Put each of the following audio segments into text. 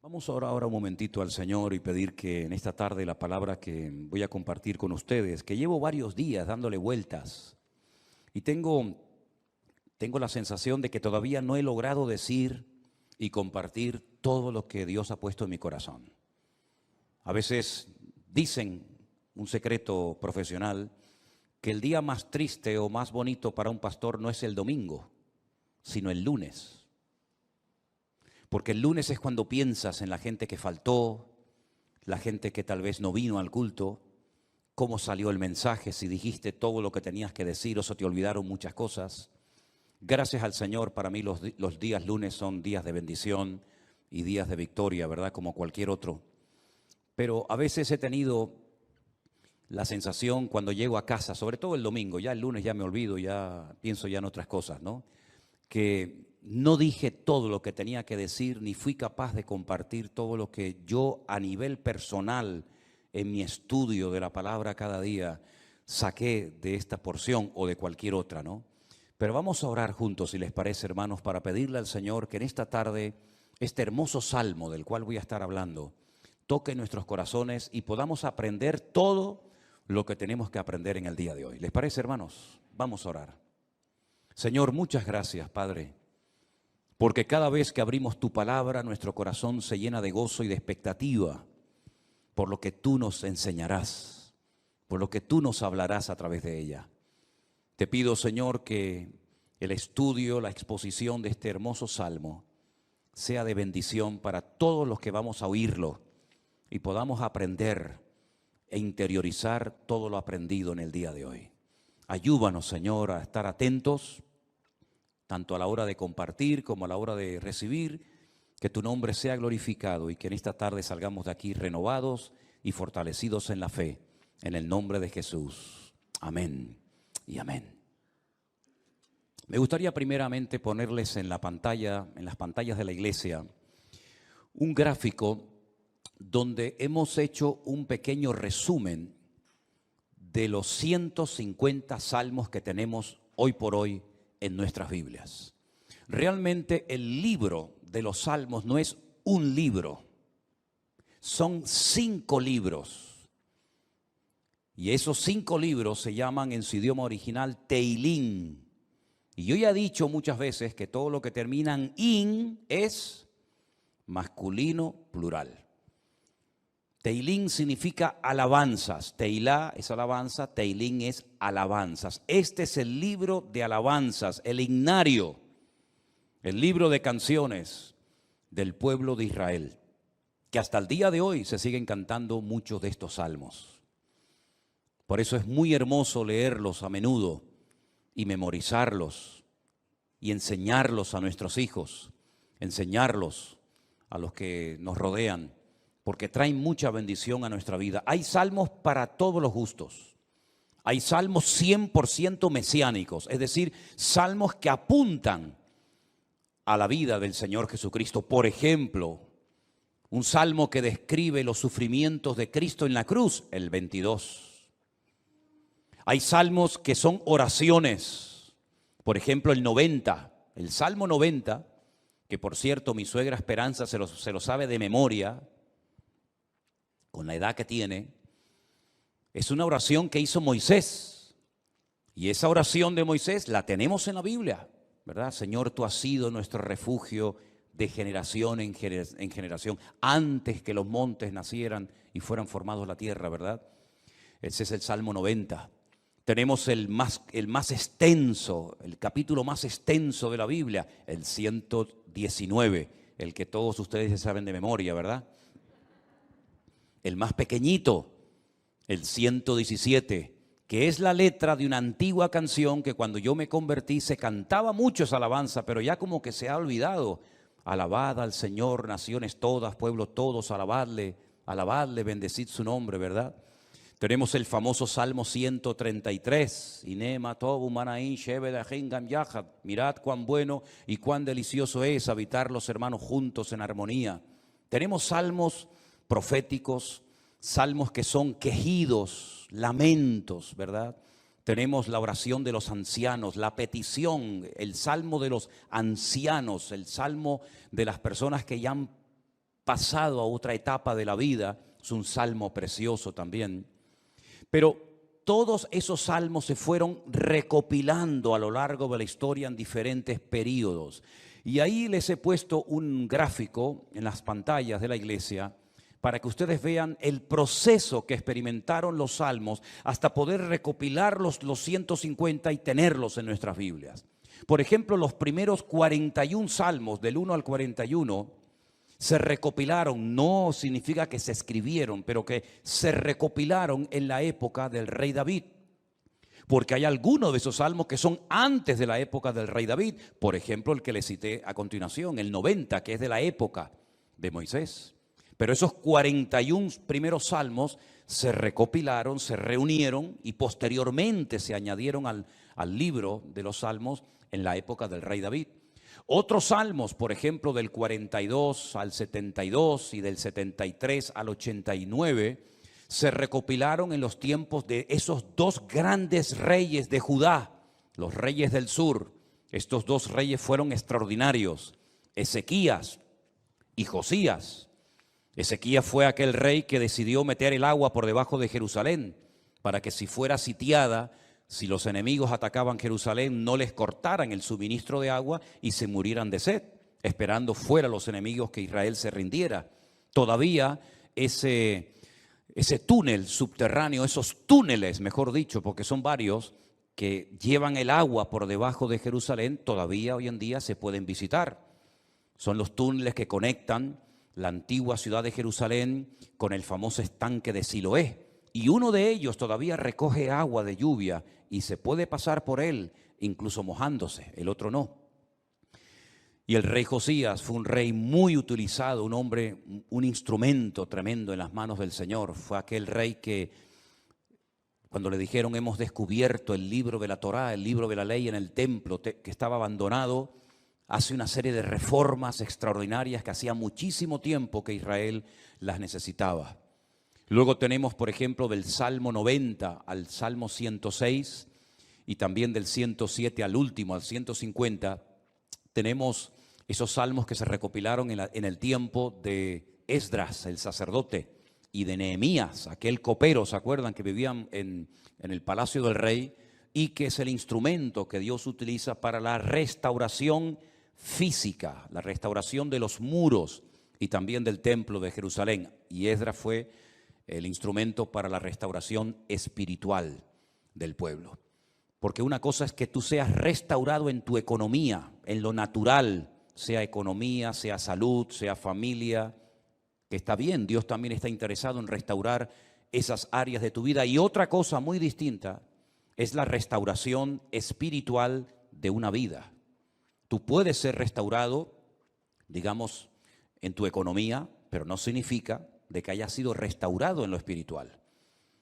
Vamos a orar ahora un momentito al Señor y pedir que en esta tarde la palabra que voy a compartir con ustedes, que llevo varios días dándole vueltas y tengo la sensación de que todavía no he logrado decir y compartir todo lo que Dios ha puesto en mi corazón. A veces dicen, un secreto profesional, que el día más triste o más bonito para un pastor no es el domingo, sino el lunes. Porque el lunes es cuando piensas en la gente que faltó, la gente que tal vez no vino al culto, cómo salió el mensaje, si dijiste todo lo que tenías que decir o se te olvidaron muchas cosas. Gracias al Señor, para mí los días lunes son días de bendición y días de victoria, ¿verdad? Como cualquier otro. Pero a veces he tenido la sensación cuando llego a casa, sobre todo el domingo, ya el lunes ya me olvido, ya pienso ya en otras cosas, ¿no? Que no dije todo lo que tenía que decir, ni fui capaz de compartir todo lo que yo a nivel personal, en mi estudio de la palabra cada día, saqué de esta porción o de cualquier otra, ¿no? Pero vamos a orar juntos, si les parece, hermanos, para pedirle al Señor que en esta tarde, este hermoso salmo del cual voy a estar hablando, toque nuestros corazones y podamos aprender todo lo que tenemos que aprender en el día de hoy. ¿Les parece, hermanos? Vamos a orar. Señor, muchas gracias, Padre, porque cada vez que abrimos tu palabra, nuestro corazón se llena de gozo y de expectativa por lo que tú nos enseñarás, por lo que tú nos hablarás a través de ella. Te pido, Señor, que el estudio, la exposición de este hermoso salmo sea de bendición para todos los que vamos a oírlo y podamos aprender e interiorizar todo lo aprendido en el día de hoy. Ayúdanos, Señor, a estar atentos, tanto a la hora de compartir como a la hora de recibir, que tu nombre sea glorificado y que en esta tarde salgamos de aquí renovados y fortalecidos en la fe, en el nombre de Jesús. Amén y amén. Me gustaría primeramente ponerles en la pantalla, en las pantallas de la iglesia, un gráfico donde hemos hecho un pequeño resumen de los 150 salmos que tenemos hoy por hoy en nuestras Biblias. Realmente el libro de los salmos no es un libro, son 5 libros. Y esos 5 libros se llaman en su idioma original Teilín. Y yo ya he dicho muchas veces que todo lo que termina en in es masculino plural. Teilín significa alabanzas. Teilá es alabanza, Teilín es alabanzas. Este es el libro de alabanzas, el himnario, el libro de canciones del pueblo de Israel, que hasta el día de hoy se siguen cantando muchos de estos salmos. Por eso es muy hermoso leerlos a menudo y memorizarlos y enseñarlos a nuestros hijos, enseñarlos a los que nos rodean, porque traen mucha bendición a nuestra vida. Hay salmos para todos los gustos. Hay salmos 100% mesiánicos, es decir, salmos que apuntan a la vida del Señor Jesucristo. Por ejemplo, un salmo que describe los sufrimientos de Cristo en la cruz, el 22. Hay salmos que son oraciones, por ejemplo, el 90, el Salmo 90, que por cierto mi suegra Esperanza se lo sabe de memoria, con la edad que tiene, es una oración que hizo Moisés. Y esa oración de Moisés la tenemos en la Biblia, ¿verdad? Señor, tú has sido nuestro refugio de generación en generación, antes que los montes nacieran y fueran formados la tierra, ¿verdad? Ese es el Salmo 90. Tenemos el más extenso, el capítulo más extenso de la Biblia, el 119, el que todos ustedes saben de memoria, ¿verdad? El más pequeñito, el 117, que es la letra de una antigua canción que cuando yo me convertí se cantaba mucho esa alabanza, pero ya como que se ha olvidado. Alabad al Señor, naciones todas, pueblos todos, alabadle, bendecid su nombre, ¿verdad? Tenemos el famoso Salmo 133, mirad cuán bueno y cuán delicioso es habitar los hermanos juntos en armonía. Tenemos salmos proféticos, salmos que son quejidos, lamentos, ¿verdad? Tenemos la oración de los ancianos, la petición, el salmo de los ancianos, el salmo de las personas que ya han pasado a otra etapa de la vida. Es un salmo precioso también. Pero todos esos salmos se fueron recopilando a lo largo de la historia en diferentes periodos. Y ahí les he puesto un gráfico en las pantallas de la iglesia para que ustedes vean el proceso que experimentaron los salmos hasta poder recopilar los 150 y tenerlos en nuestras Biblias. Por ejemplo, los primeros 41 salmos, del 1 al 41, se recopilaron. No significa que se escribieron, pero que se recopilaron en la época del rey David. Porque hay algunos de esos salmos que son antes de la época del rey David. Por ejemplo, el que le cité a continuación, el 90, que es de la época de Moisés. Pero esos 41 primeros salmos se recopilaron, se reunieron y posteriormente se añadieron al libro de los salmos en la época del rey David. Otros salmos, por ejemplo, del 42 al 72 y del 73 al 89, se recopilaron en los tiempos de esos dos grandes reyes de Judá, los reyes del sur. Estos dos reyes fueron extraordinarios, Ezequías y Josías. Ezequías fue aquel rey que decidió meter el agua por debajo de Jerusalén para que si fuera sitiada, si los enemigos atacaban Jerusalén, no les cortaran el suministro de agua y se murieran de sed, esperando fuera los enemigos que Israel se rindiera. Todavía ese túnel subterráneo, esos túneles, mejor dicho, porque son varios, que llevan el agua por debajo de Jerusalén, todavía hoy en día se pueden visitar. Son los túneles que conectan la antigua ciudad de Jerusalén con el famoso estanque de Siloé. Y uno de ellos todavía recoge agua de lluvia y se puede pasar por él, incluso mojándose, el otro no. Y el rey Josías fue un rey muy utilizado, un hombre, un instrumento tremendo en las manos del Señor. Fue aquel rey que, cuando le dijeron hemos descubierto el libro de la Torá, el libro de la ley en el templo que estaba abandonado, hace una serie de reformas extraordinarias que hacía muchísimo tiempo que Israel las necesitaba. Luego tenemos, por ejemplo, del Salmo 90 al Salmo 106 y también del 107 al último, al 150, tenemos esos salmos que se recopilaron en el tiempo de Esdras, el sacerdote, y de Nehemías, aquel copero, ¿se acuerdan? Que vivían en el palacio del rey y que es el instrumento que Dios utiliza para la restauración física, la restauración de los muros y también del templo de Jerusalén. Y Esdras fue el instrumento para la restauración espiritual del pueblo. Porque una cosa es que tú seas restaurado en tu economía, en lo natural, sea economía, sea salud, sea familia, que está bien, Dios también está interesado en restaurar esas áreas de tu vida. Y otra cosa muy distinta es la restauración espiritual de una vida. Tú puedes ser restaurado, digamos, en tu economía, pero no significa de que haya sido restaurado en lo espiritual.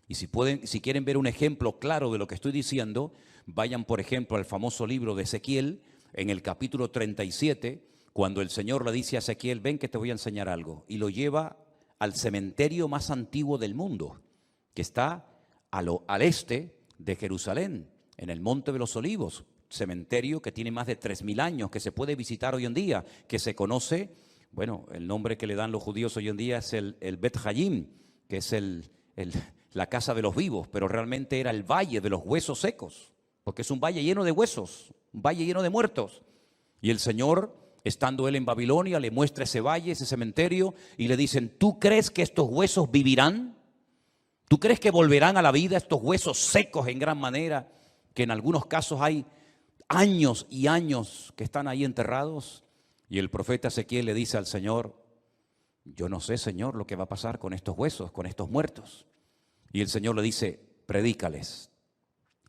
Y si quieren ver un ejemplo claro de lo que estoy diciendo, vayan por ejemplo al famoso libro de Ezequiel, en el capítulo 37, cuando el Señor le dice a Ezequiel, ven que te voy a enseñar algo, y lo lleva al cementerio más antiguo del mundo, que está al este de Jerusalén, en el Monte de los Olivos, cementerio que tiene más de 3000 años, que se puede visitar hoy en día, que se conoce. Bueno, el nombre que le dan los judíos hoy en día es el Bet Hayim, que es la casa de los vivos, pero realmente era el valle de los huesos secos, porque es un valle lleno de huesos, un valle lleno de muertos. Y el Señor, estando él en Babilonia, le muestra ese valle, ese cementerio, y le dicen, ¿tú crees que estos huesos vivirán? ¿Tú crees que volverán a la vida estos huesos secos en gran manera, que en algunos casos hay años y años que están ahí enterrados? Y el profeta Ezequiel le dice al Señor, yo no sé, Señor, lo que va a pasar con estos huesos, con estos muertos. Y el Señor le dice, predícales,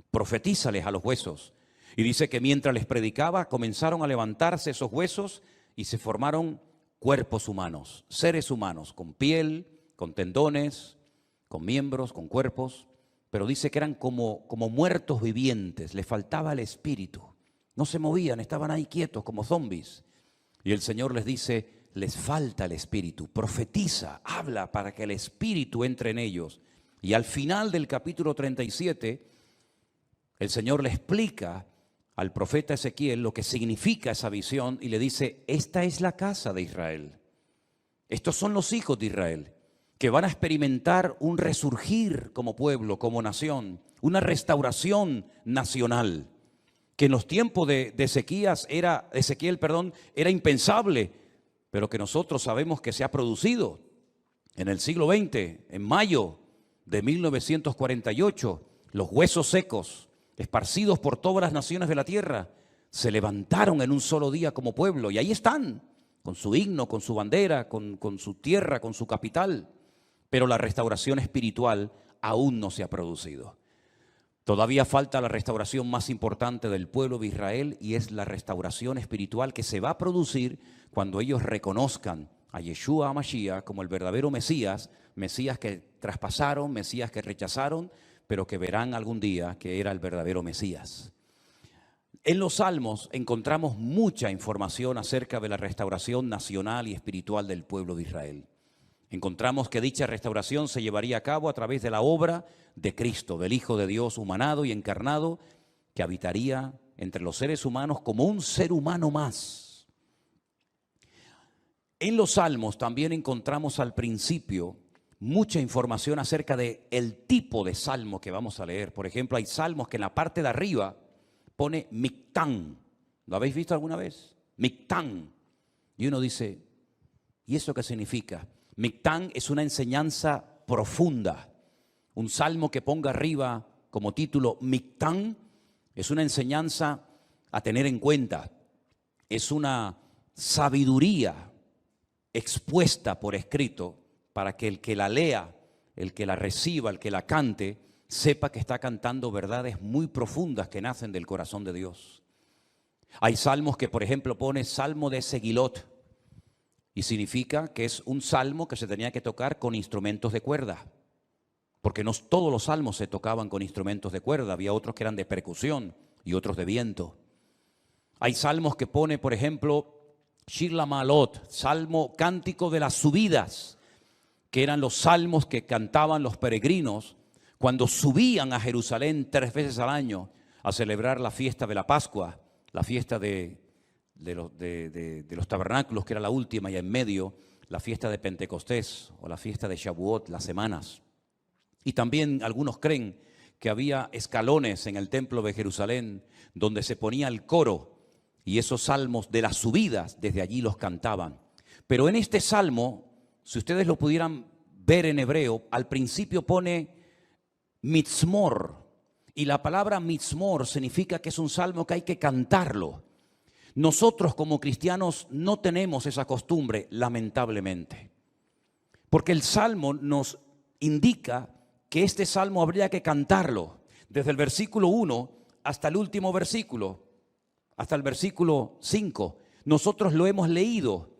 profetízales a los huesos. Y dice que mientras les predicaba, comenzaron a levantarse esos huesos y se formaron cuerpos humanos, seres humanos, con piel, con tendones, con miembros, con cuerpos. Pero dice que eran como muertos vivientes, les faltaba el espíritu. No se movían, estaban ahí quietos como zombies. Y el Señor les dice, les falta el espíritu, profetiza, habla para que el espíritu entre en ellos. Y al final del capítulo 37, el Señor le explica al profeta Ezequiel lo que significa esa visión y le dice, esta es la casa de Israel. Estos son los hijos de Israel, que van a experimentar un resurgir como pueblo, como nación, una restauración nacional, que en los tiempos de Ezequiel, era impensable, pero que nosotros sabemos que se ha producido en el siglo XX, en mayo de 1948, los huesos secos, esparcidos por todas las naciones de la tierra, se levantaron en un solo día como pueblo, y ahí están, con su himno, con su bandera, con su tierra, con su capital. Pero la restauración espiritual aún no se ha producido. Todavía falta la restauración más importante del pueblo de Israel, y es la restauración espiritual que se va a producir cuando ellos reconozcan a Yeshua HaMashiach como el verdadero Mesías, Mesías que traspasaron, Mesías que rechazaron, pero que verán algún día que era el verdadero Mesías. En los Salmos encontramos mucha información acerca de la restauración nacional y espiritual del pueblo de Israel. Encontramos que dicha restauración se llevaría a cabo a través de la obra de Cristo, del Hijo de Dios humanado y encarnado, que habitaría entre los seres humanos como un ser humano más. En los Salmos también encontramos al principio mucha información acerca del tipo de salmo que vamos a leer. Por ejemplo, hay salmos que en la parte de arriba pone Mictán. ¿Lo habéis visto alguna vez? Mictán. Y uno dice, ¿y eso qué significa? Mictán es una enseñanza profunda. Un salmo que ponga arriba como título Mictán es una enseñanza a tener en cuenta. Es una sabiduría expuesta por escrito para que el que la lea, el que la reciba, el que la cante, sepa que está cantando verdades muy profundas que nacen del corazón de Dios. Hay salmos que, por ejemplo, pone Salmo de Segilot, y significa que es un salmo que se tenía que tocar con instrumentos de cuerda, porque no todos los salmos se tocaban con instrumentos de cuerda, había otros que eran de percusión y otros de viento. Hay salmos que pone, por ejemplo, Shir LaMa'alot, salmo cántico de las subidas, que eran los salmos que cantaban los peregrinos cuando subían a Jerusalén 3 veces al año a celebrar la fiesta de la Pascua, la fiesta de los tabernáculos, que era la última, y en medio la fiesta de Pentecostés o la fiesta de Shavuot, las semanas. Y también algunos creen que había escalones en el templo de Jerusalén donde se ponía el coro, y esos salmos de las subidas desde allí los cantaban. Pero en este salmo, si ustedes lo pudieran ver en hebreo, al principio pone mitzmor, y la palabra mitzmor significa que es un salmo que hay que cantarlo. Nosotros como cristianos no tenemos esa costumbre, lamentablemente, porque el salmo nos indica que este salmo habría que cantarlo desde el versículo 1 hasta el último versículo, hasta el versículo 5. Nosotros lo hemos leído,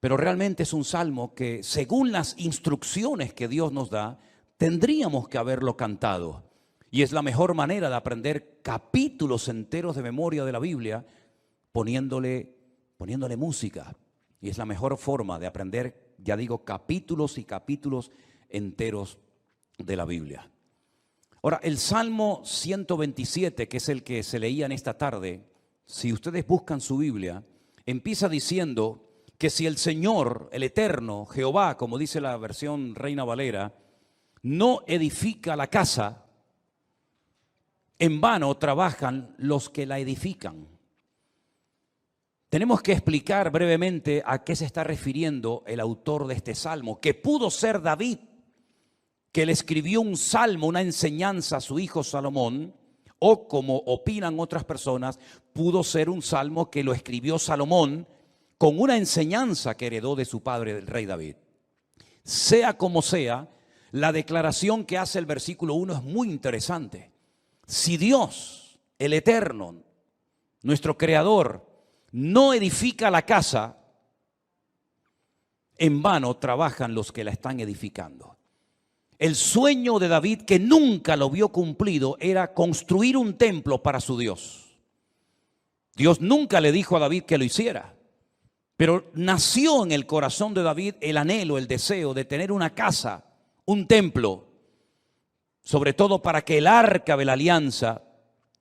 pero realmente es un salmo que, según las instrucciones que Dios nos da, tendríamos que haberlo cantado. Y es la mejor manera de aprender capítulos enteros de memoria de la Biblia, poniéndole música. Y es la mejor forma de aprender, ya digo, capítulos y capítulos enteros de la Biblia. Ahora, el Salmo 127, que es el que se leía en esta tarde, si ustedes buscan su Biblia, empieza diciendo que si el Señor, el Eterno, Jehová, como dice la versión Reina Valera, no edifica la casa, en vano trabajan los que la edifican. Tenemos que explicar brevemente a qué se está refiriendo el autor de este salmo, que pudo ser David, que le escribió un salmo, una enseñanza a su hijo Salomón, o como opinan otras personas, pudo ser un salmo que lo escribió Salomón con una enseñanza que heredó de su padre, el rey David. Sea como sea, la declaración que hace el versículo 1 es muy interesante. Si Dios, el Eterno, nuestro Creador, no edifica la casa, en vano trabajan los que la están edificando. El sueño de David, que nunca lo vio cumplido, era construir un templo para su Dios. Dios nunca le dijo a David que lo hiciera, pero nació en el corazón de David el anhelo, el deseo de tener una casa, un templo, sobre todo para que el arca de la alianza,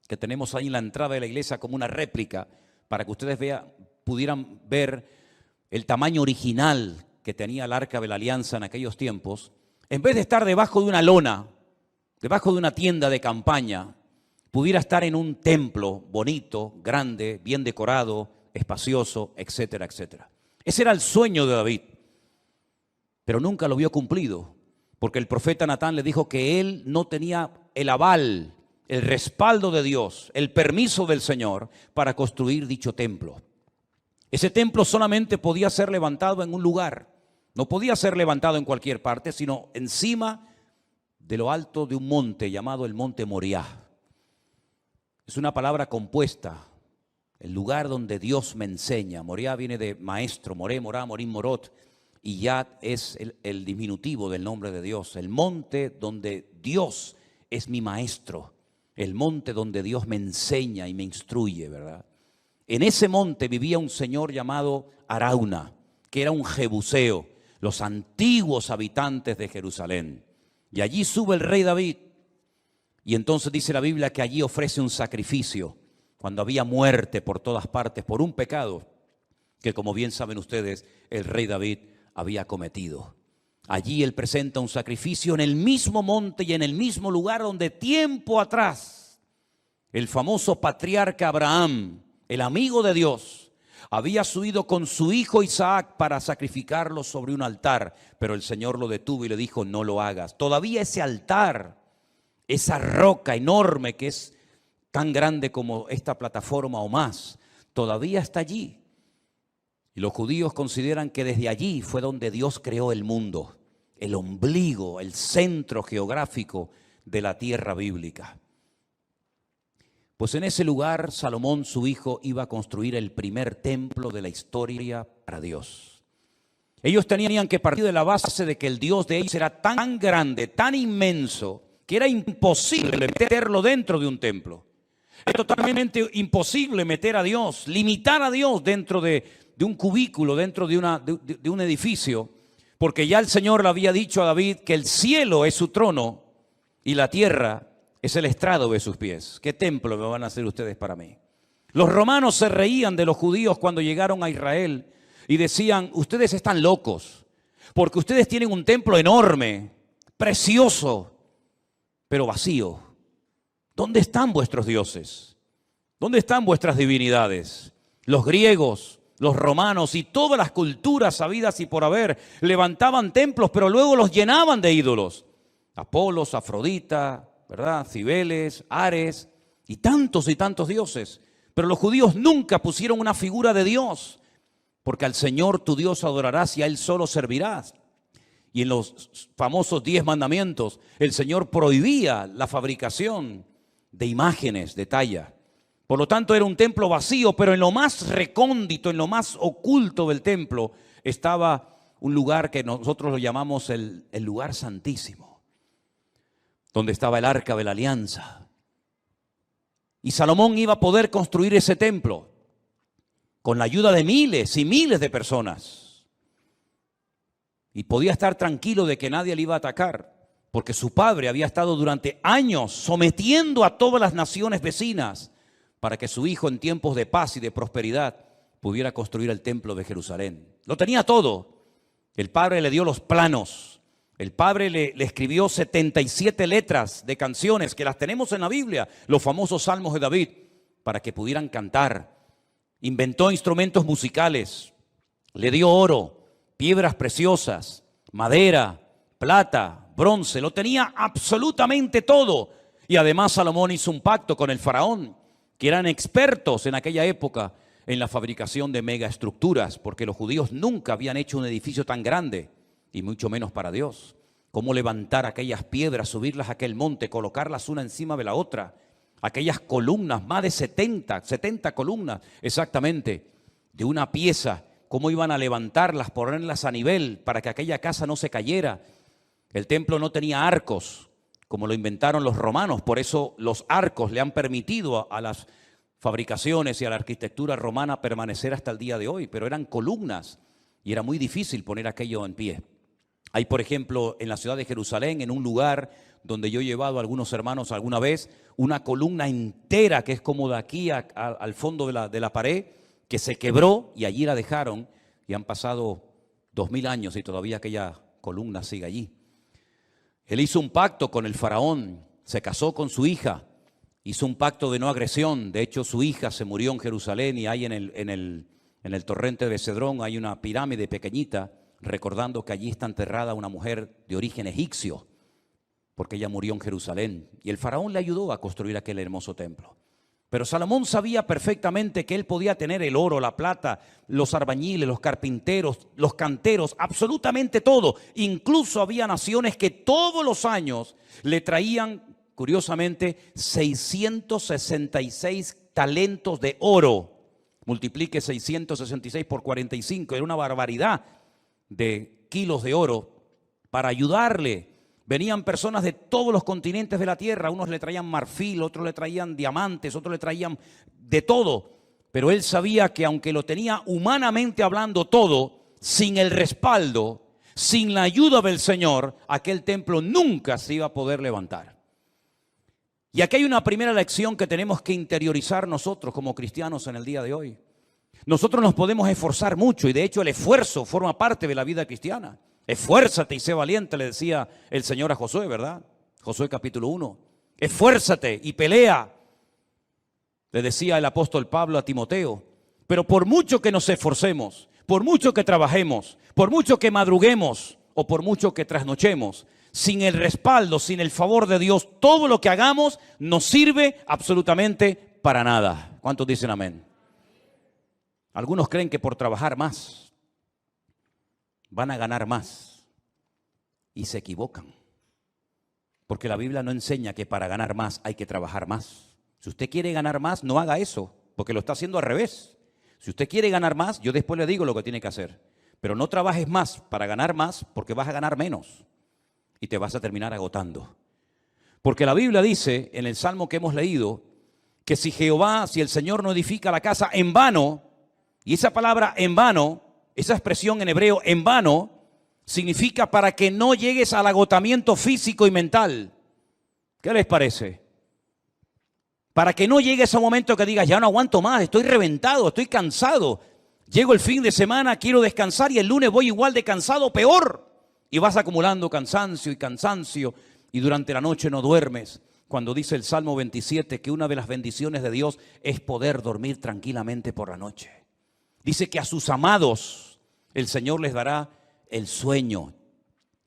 que tenemos ahí en la entrada de la iglesia como una réplica, para que ustedes pudieran ver el tamaño original que tenía el Arca de la Alianza en aquellos tiempos, en vez de estar debajo de una lona, debajo de una tienda de campaña, pudiera estar en un templo bonito, grande, bien decorado, espacioso, etcétera, etcétera. Ese era el sueño de David, pero nunca lo vio cumplido, porque el profeta Natán le dijo que él no tenía el aval, el respaldo de Dios, el permiso del Señor para construir dicho templo. Ese templo solamente podía ser levantado en un lugar, no podía ser levantado en cualquier parte, sino encima de lo alto de un monte llamado el monte Moriah. Es una palabra compuesta, el lugar donde Dios me enseña. Moriah viene de maestro, Moré, Morá, Morim, Morot, y Yad es el diminutivo del nombre de Dios. El monte donde Dios es mi maestro, el monte donde Dios me enseña y me instruye, ¿verdad? En ese monte vivía un señor llamado Arauna, que era un jebuseo, los antiguos habitantes de Jerusalén. Y allí sube el rey David. Y entonces dice la Biblia que allí ofrece un sacrificio, cuando había muerte por todas partes, por un pecado que, como bien saben ustedes, el rey David había cometido. Allí él presenta un sacrificio en el mismo monte y en el mismo lugar donde tiempo atrás el famoso patriarca Abraham, el amigo de Dios, había subido con su hijo Isaac para sacrificarlo sobre un altar, pero el Señor lo detuvo y le dijo: no lo hagas. Todavía ese altar, esa roca enorme que es tan grande como esta plataforma o más, todavía está allí. Y los judíos consideran que desde allí fue donde Dios creó el mundo, el ombligo, el centro geográfico de la tierra bíblica. Pues en ese lugar Salomón, su hijo, iba a construir el primer templo de la historia para Dios. Ellos tenían que partir de la base de que el Dios de ellos era tan grande, tan inmenso, que era imposible meterlo dentro de un templo. Es totalmente imposible meter a Dios, limitar a Dios dentro de un cubículo, dentro de un edificio, porque ya el Señor le había dicho a David que el cielo es su trono y la tierra es el estrado de sus pies. ¿Qué templo me van a hacer ustedes para mí? Los romanos se reían de los judíos cuando llegaron a Israel y decían: ustedes están locos, porque ustedes tienen un templo enorme, precioso, pero vacío. ¿Dónde están vuestros dioses? ¿Dónde están vuestras divinidades? Los griegos, los romanos y todas las culturas habidas y por haber levantaban templos, pero luego los llenaban de ídolos. Apolos, Afrodita, ¿verdad? Cibeles, Ares y tantos dioses. Pero los judíos nunca pusieron una figura de Dios, porque al Señor tu Dios adorarás y a Él solo servirás. Y en los famosos 10 mandamientos, el Señor prohibía la fabricación de imágenes de talla. Por lo tanto, era un templo vacío, pero en lo más recóndito, en lo más oculto del templo, estaba un lugar que nosotros lo llamamos el lugar santísimo, donde estaba el Arca de la Alianza. Y Salomón iba a poder construir ese templo con la ayuda de miles y miles de personas. Y podía estar tranquilo de que nadie le iba a atacar, porque su padre había estado durante años sometiendo a todas las naciones vecinas para que su hijo, en tiempos de paz y de prosperidad, pudiera construir el templo de Jerusalén. Lo tenía todo. El padre le dio los planos. El padre le escribió 77 letras de canciones que las tenemos en la Biblia, los famosos salmos de David, para que pudieran cantar. Inventó instrumentos musicales, le dio oro, piedras preciosas, madera, plata, bronce, lo tenía absolutamente todo. Y además Salomón hizo un pacto con el faraón, que eran expertos en aquella época en la fabricación de megaestructuras, porque los judíos nunca habían hecho un edificio tan grande, y mucho menos para Dios. Cómo levantar aquellas piedras, subirlas a aquel monte, colocarlas una encima de la otra, aquellas columnas, más de 70 columnas exactamente, de una pieza, cómo iban a levantarlas, ponerlas a nivel para que aquella casa no se cayera. El templo no tenía arcos, como lo inventaron los romanos, por eso los arcos le han permitido a las fabricaciones y a la arquitectura romana permanecer hasta el día de hoy, pero eran columnas y era muy difícil poner aquello en pie. Hay, por ejemplo, en la ciudad de Jerusalén, en un lugar donde yo he llevado a algunos hermanos alguna vez, una columna entera que es como de aquí al fondo de la pared, que se quebró y allí la dejaron, y y han pasado 2000 años y todavía aquella columna sigue allí. Él hizo un pacto con el faraón, se casó con su hija, hizo un pacto de no agresión. De hecho, su hija se murió en Jerusalén y hay en el torrente de Cedrón hay una pirámide pequeñita, recordando que allí está enterrada una mujer de origen egipcio, porque ella murió en Jerusalén. Y el faraón le ayudó a construir aquel hermoso templo. Pero Salomón sabía perfectamente que él podía tener el oro, la plata, los albañiles, los carpinteros, los canteros, absolutamente todo. Incluso había naciones que todos los años le traían, curiosamente, 666 talentos de oro. Multiplique 666 por 45, era una barbaridad de kilos de oro para ayudarle. Venían personas de todos los continentes de la tierra, unos le traían marfil, otros le traían diamantes, otros le traían de todo. Pero él sabía que aunque lo tenía humanamente hablando todo, sin el respaldo, sin la ayuda del Señor, aquel templo nunca se iba a poder levantar. Y aquí hay una primera lección que tenemos que interiorizar nosotros como cristianos en el día de hoy. Nosotros nos podemos esforzar mucho y de hecho el esfuerzo forma parte de la vida cristiana. Esfuérzate y sé valiente, le decía el Señor a Josué, ¿verdad? Josué capítulo 1. Esfuérzate y pelea, le decía el apóstol Pablo a Timoteo. Pero por mucho que nos esforcemos, por mucho que trabajemos, por mucho que madruguemos o por mucho que trasnochemos, sin el respaldo, sin el favor de Dios, todo lo que hagamos nos sirve absolutamente para nada. ¿Cuántos dicen amén? Algunos creen que por trabajar más van a ganar más y se equivocan, porque la Biblia no enseña que para ganar más hay que trabajar más. Si usted quiere ganar más, no haga eso, porque lo está haciendo al revés. Si usted quiere ganar más, yo después le digo lo que tiene que hacer, pero no trabajes más para ganar más, porque vas a ganar menos y te vas a terminar agotando. Porque la Biblia dice en el Salmo que hemos leído que si el Señor no edifica la casa, en vano, y esa palabra en vano, esa expresión en hebreo, en vano, significa para que no llegues al agotamiento físico y mental. ¿Qué les parece? Para que no llegues a un momento que digas, ya no aguanto más, estoy reventado, estoy cansado. Llego el fin de semana, quiero descansar y el lunes voy igual de cansado, peor. Y vas acumulando cansancio y durante la noche no duermes. Cuando dice el Salmo 27 que una de las bendiciones de Dios es poder dormir tranquilamente por la noche. Dice que a sus amados el Señor les dará el sueño.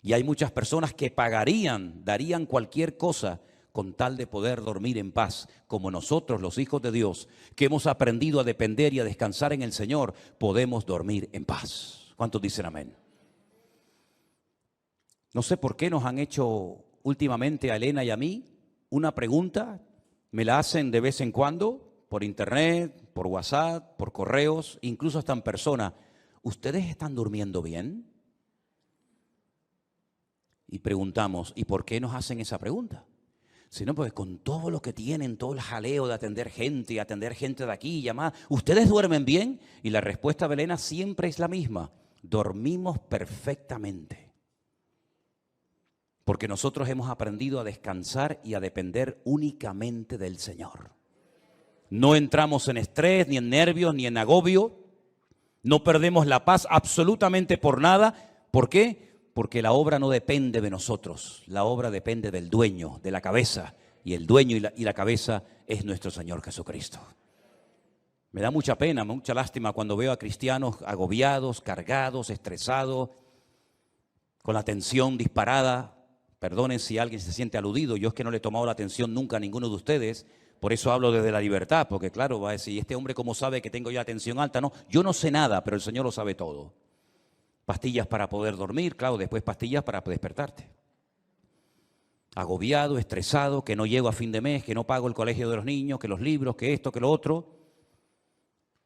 Y hay muchas personas que darían cualquier cosa con tal de poder dormir en paz, como nosotros, los hijos de Dios, que hemos aprendido a depender y a descansar en el Señor, podemos dormir en paz. ¿Cuántos dicen amén? No sé por qué nos han hecho últimamente a Elena y a mí una pregunta, me la hacen de vez en cuando, por internet, por WhatsApp, por correos, incluso hasta en persona. ¿Ustedes están durmiendo bien? Y preguntamos, ¿y por qué nos hacen esa pregunta? Si no, pues con todo lo que tienen, todo el jaleo de atender gente de aquí y llamar, ¿ustedes duermen bien? Y la respuesta de Elena siempre es la misma, dormimos perfectamente. Porque nosotros hemos aprendido a descansar y a depender únicamente del Señor. No entramos en estrés, ni en nervios, ni en agobio. No perdemos la paz absolutamente por nada. ¿Por qué? Porque la obra no depende de nosotros. La obra depende del dueño, de la cabeza. Y el dueño y la cabeza es nuestro Señor Jesucristo. Me da mucha pena, mucha lástima cuando veo a cristianos agobiados, cargados, estresados, con la tensión disparada. Perdonen si alguien se siente aludido. Yo es que no le he tomado la atención nunca a ninguno de ustedes. Por eso hablo desde la libertad, porque claro, va a decir, ¿este hombre cómo sabe que tengo yo la tensión alta? No, yo no sé nada, pero el Señor lo sabe todo. Pastillas para poder dormir, claro, después pastillas para despertarte. Agobiado, estresado, que no llego a fin de mes, que no pago el colegio de los niños, que los libros, que esto, que lo otro.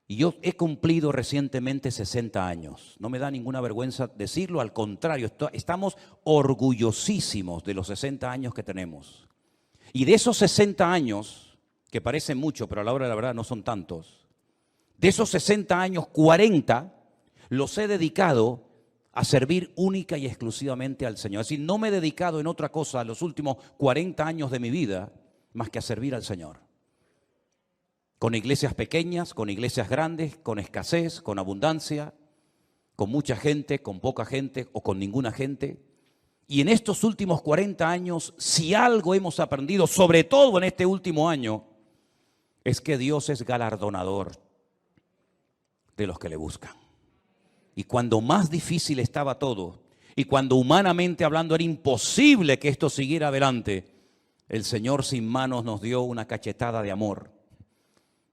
Y yo he cumplido recientemente 60 años. No me da ninguna vergüenza decirlo, al contrario, estamos orgullosísimos de los 60 años que tenemos. Y de esos 60 años, que parecen mucho, pero a la hora de la verdad no son tantos, de esos 60 años, 40 los he dedicado a servir única y exclusivamente al Señor. Es decir, no me he dedicado en otra cosa los últimos 40 años de mi vida más que a servir al Señor. Con iglesias pequeñas, con iglesias grandes, con escasez, con abundancia, con mucha gente, con poca gente o con ninguna gente. Y en estos últimos 40 años, si algo hemos aprendido, sobre todo en este último año, es que Dios es galardonador de los que le buscan. Y cuando más difícil estaba todo, y cuando humanamente hablando era imposible que esto siguiera adelante, el Señor sin manos nos dio una cachetada de amor,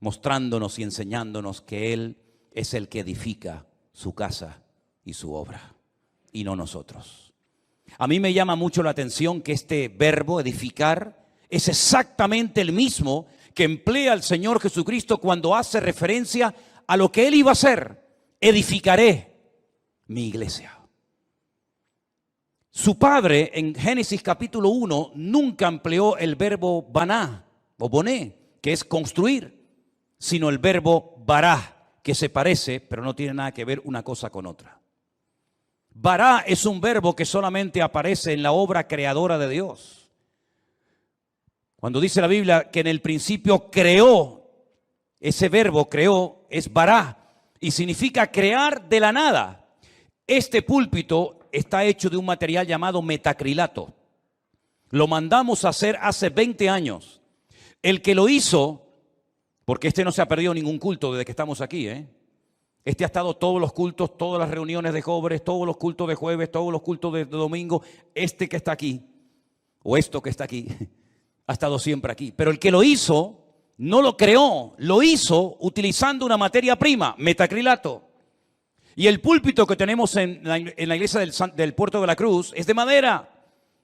mostrándonos y enseñándonos que Él es el que edifica su casa y su obra, y no nosotros. A mí me llama mucho la atención que este verbo edificar es exactamente el mismo que emplea el Señor Jesucristo cuando hace referencia a lo que Él iba a hacer. Edificaré mi iglesia. Su padre en Génesis capítulo 1 nunca empleó el verbo baná o boné, que es construir, sino el verbo bará, que se parece, pero no tiene nada que ver una cosa con otra. Bará es un verbo que solamente aparece en la obra creadora de Dios. Cuando dice la Biblia que en el principio creó, ese verbo creó es bará y significa crear de la nada. Este púlpito está hecho de un material llamado metacrilato. Lo mandamos a hacer hace 20 años. El que lo hizo, porque este no se ha perdido ningún culto desde que estamos aquí, Este ha estado todos los cultos, todas las reuniones de jóvenes, todos los cultos de jueves, todos los cultos de domingo. Este que está aquí, o esto que está aquí, ha estado siempre aquí. Pero el que lo hizo, no lo creó, lo hizo utilizando una materia prima, metacrilato. Y el púlpito que tenemos en la iglesia del Puerto de la Cruz es de madera.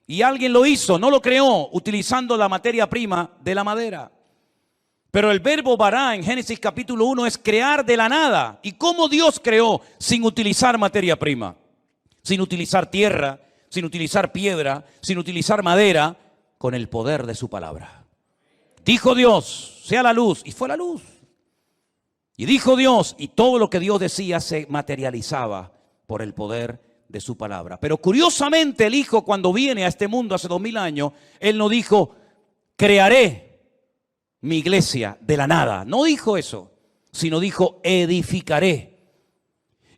Y alguien lo hizo, no lo creó, utilizando la materia prima de la madera. Pero el verbo bará en Génesis capítulo 1 es crear de la nada. ¿Y cómo Dios creó sin utilizar materia prima? Sin utilizar tierra, sin utilizar piedra, sin utilizar madera, con el poder de su palabra. Dijo Dios, sea la luz, y fue la luz. Y dijo Dios, y todo lo que Dios decía se materializaba por el poder de su palabra. Pero curiosamente el Hijo, cuando viene a este mundo hace 2000 años, Él no dijo, crearé mi iglesia de la nada. No dijo eso, sino dijo, edificaré.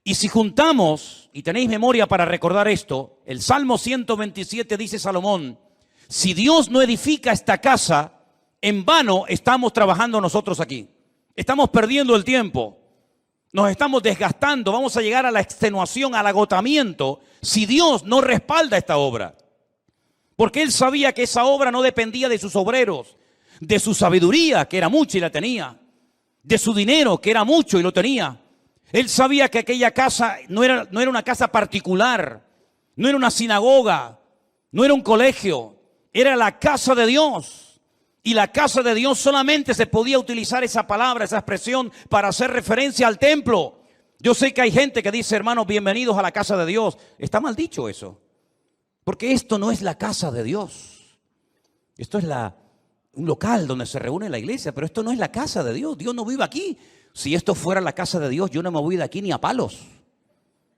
Y si juntamos, y tenéis memoria para recordar esto, el Salmo 127 dice Salomón, si Dios no edifica esta casa, en vano estamos trabajando nosotros aquí. Estamos perdiendo el tiempo, nos estamos desgastando, vamos a llegar a la extenuación, al agotamiento, si Dios no respalda esta obra. Porque Él sabía que esa obra no dependía de sus obreros, de su sabiduría, que era mucha y la tenía, de su dinero, que era mucho y lo tenía. Él sabía que aquella casa no era una casa particular, no era una sinagoga, no era un colegio, era la casa de Dios. Y la casa de Dios solamente se podía utilizar esa palabra, esa expresión, para hacer referencia al templo. Yo sé que hay gente que dice, hermanos, bienvenidos a la casa de Dios. Está mal dicho eso, porque esto no es la casa de Dios. Esto es un local donde se reúne la iglesia, pero esto no es la casa de Dios. Dios no vive aquí. Si esto fuera la casa de Dios, yo no me voy de aquí ni a palos.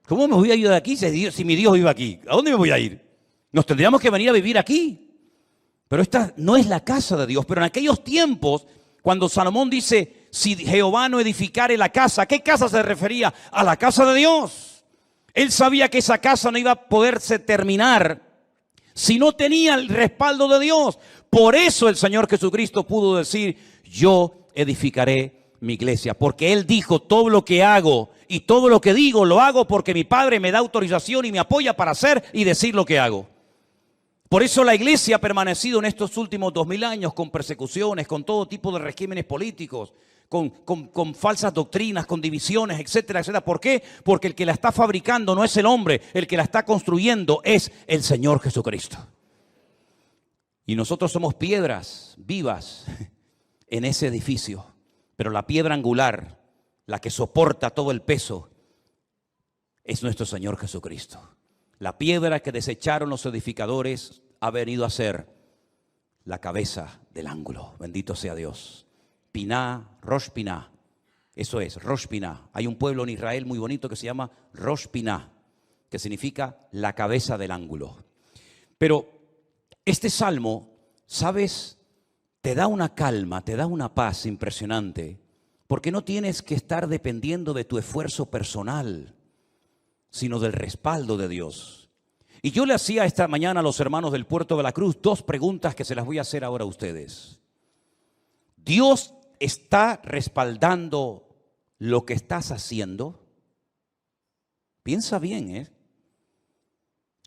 ¿Cómo me voy a ir de aquí si mi Dios vive aquí? ¿A dónde me voy a ir? Nos tendríamos que venir a vivir aquí. Pero esta no es la casa de Dios. Pero en aquellos tiempos, cuando Salomón dice, si Jehová no edificare la casa, ¿a qué casa se refería? A la casa de Dios. Él sabía que esa casa no iba a poderse terminar si no tenía el respaldo de Dios. Por eso el Señor Jesucristo pudo decir, yo edificaré mi iglesia. Porque Él dijo, todo lo que hago y todo lo que digo, lo hago porque mi Padre me da autorización y me apoya para hacer y decir lo que hago. Por eso la iglesia ha permanecido en estos últimos 2000 años con persecuciones, con todo tipo de regímenes políticos, con falsas doctrinas, con divisiones, etcétera, etcétera. ¿Por qué? Porque el que la está fabricando no es el hombre, el que la está construyendo es el Señor Jesucristo. Y nosotros somos piedras vivas en ese edificio, pero la piedra angular, la que soporta todo el peso, es nuestro Señor Jesucristo. La piedra que desecharon los edificadores ha venido a ser la cabeza del ángulo. Bendito sea Dios. Piná, Rosh Piná. Eso es, Rosh Piná. Hay un pueblo en Israel muy bonito que se llama Rosh Piná, que significa la cabeza del ángulo. Pero este salmo, ¿sabes? Te da una calma, te da una paz impresionante, porque no tienes que estar dependiendo de tu esfuerzo personal. sino del respaldo de Dios. Y yo le hacía esta mañana a los hermanos del Puerto de la Cruz 2 preguntas que se las voy a hacer ahora a ustedes. ¿Dios está respaldando lo que estás haciendo? Piensa bien, ¿eh?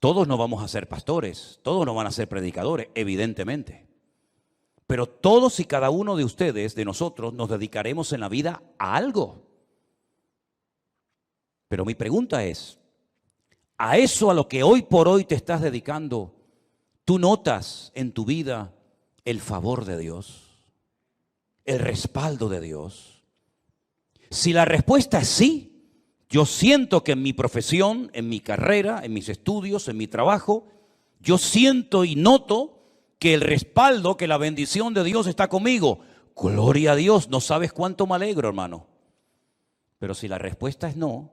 Todos no vamos a ser pastores, todos no van a ser predicadores, evidentemente. Pero todos y cada uno de ustedes, de nosotros, nos dedicaremos en la vida a algo. Pero mi pregunta es, ¿a eso a lo que hoy por hoy te estás dedicando, tú notas en tu vida el favor de Dios, el respaldo de Dios? Si la respuesta es sí, yo siento que en mi profesión, en mi carrera, en mis estudios, en mi trabajo, yo siento y noto que el respaldo, que la bendición de Dios está conmigo. Gloria a Dios, no sabes cuánto me alegro, hermano. Pero si la respuesta es no,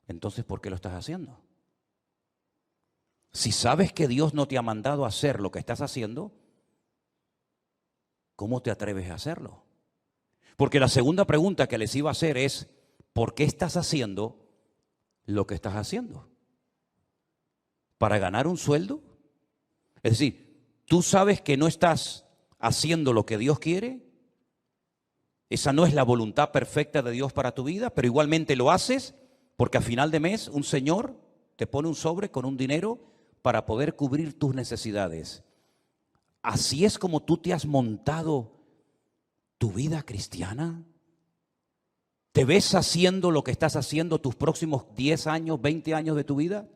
entonces ¿por qué lo estás haciendo? Si sabes que Dios no te ha mandado a hacer lo que estás haciendo, ¿cómo te atreves a hacerlo? Porque la segunda pregunta que les iba a hacer es, ¿por qué estás haciendo lo que estás haciendo? ¿Para ganar un sueldo? Es decir, ¿tú sabes que no estás haciendo lo que Dios quiere? Esa no es la voluntad perfecta de Dios para tu vida, pero igualmente lo haces porque a final de mes un señor te pone un sobre con un dinero para poder cubrir tus necesidades. Así es como tú te has montado tu vida cristiana. ¿Te ves haciendo lo que estás haciendo tus próximos 10 años, 20 años de tu vida?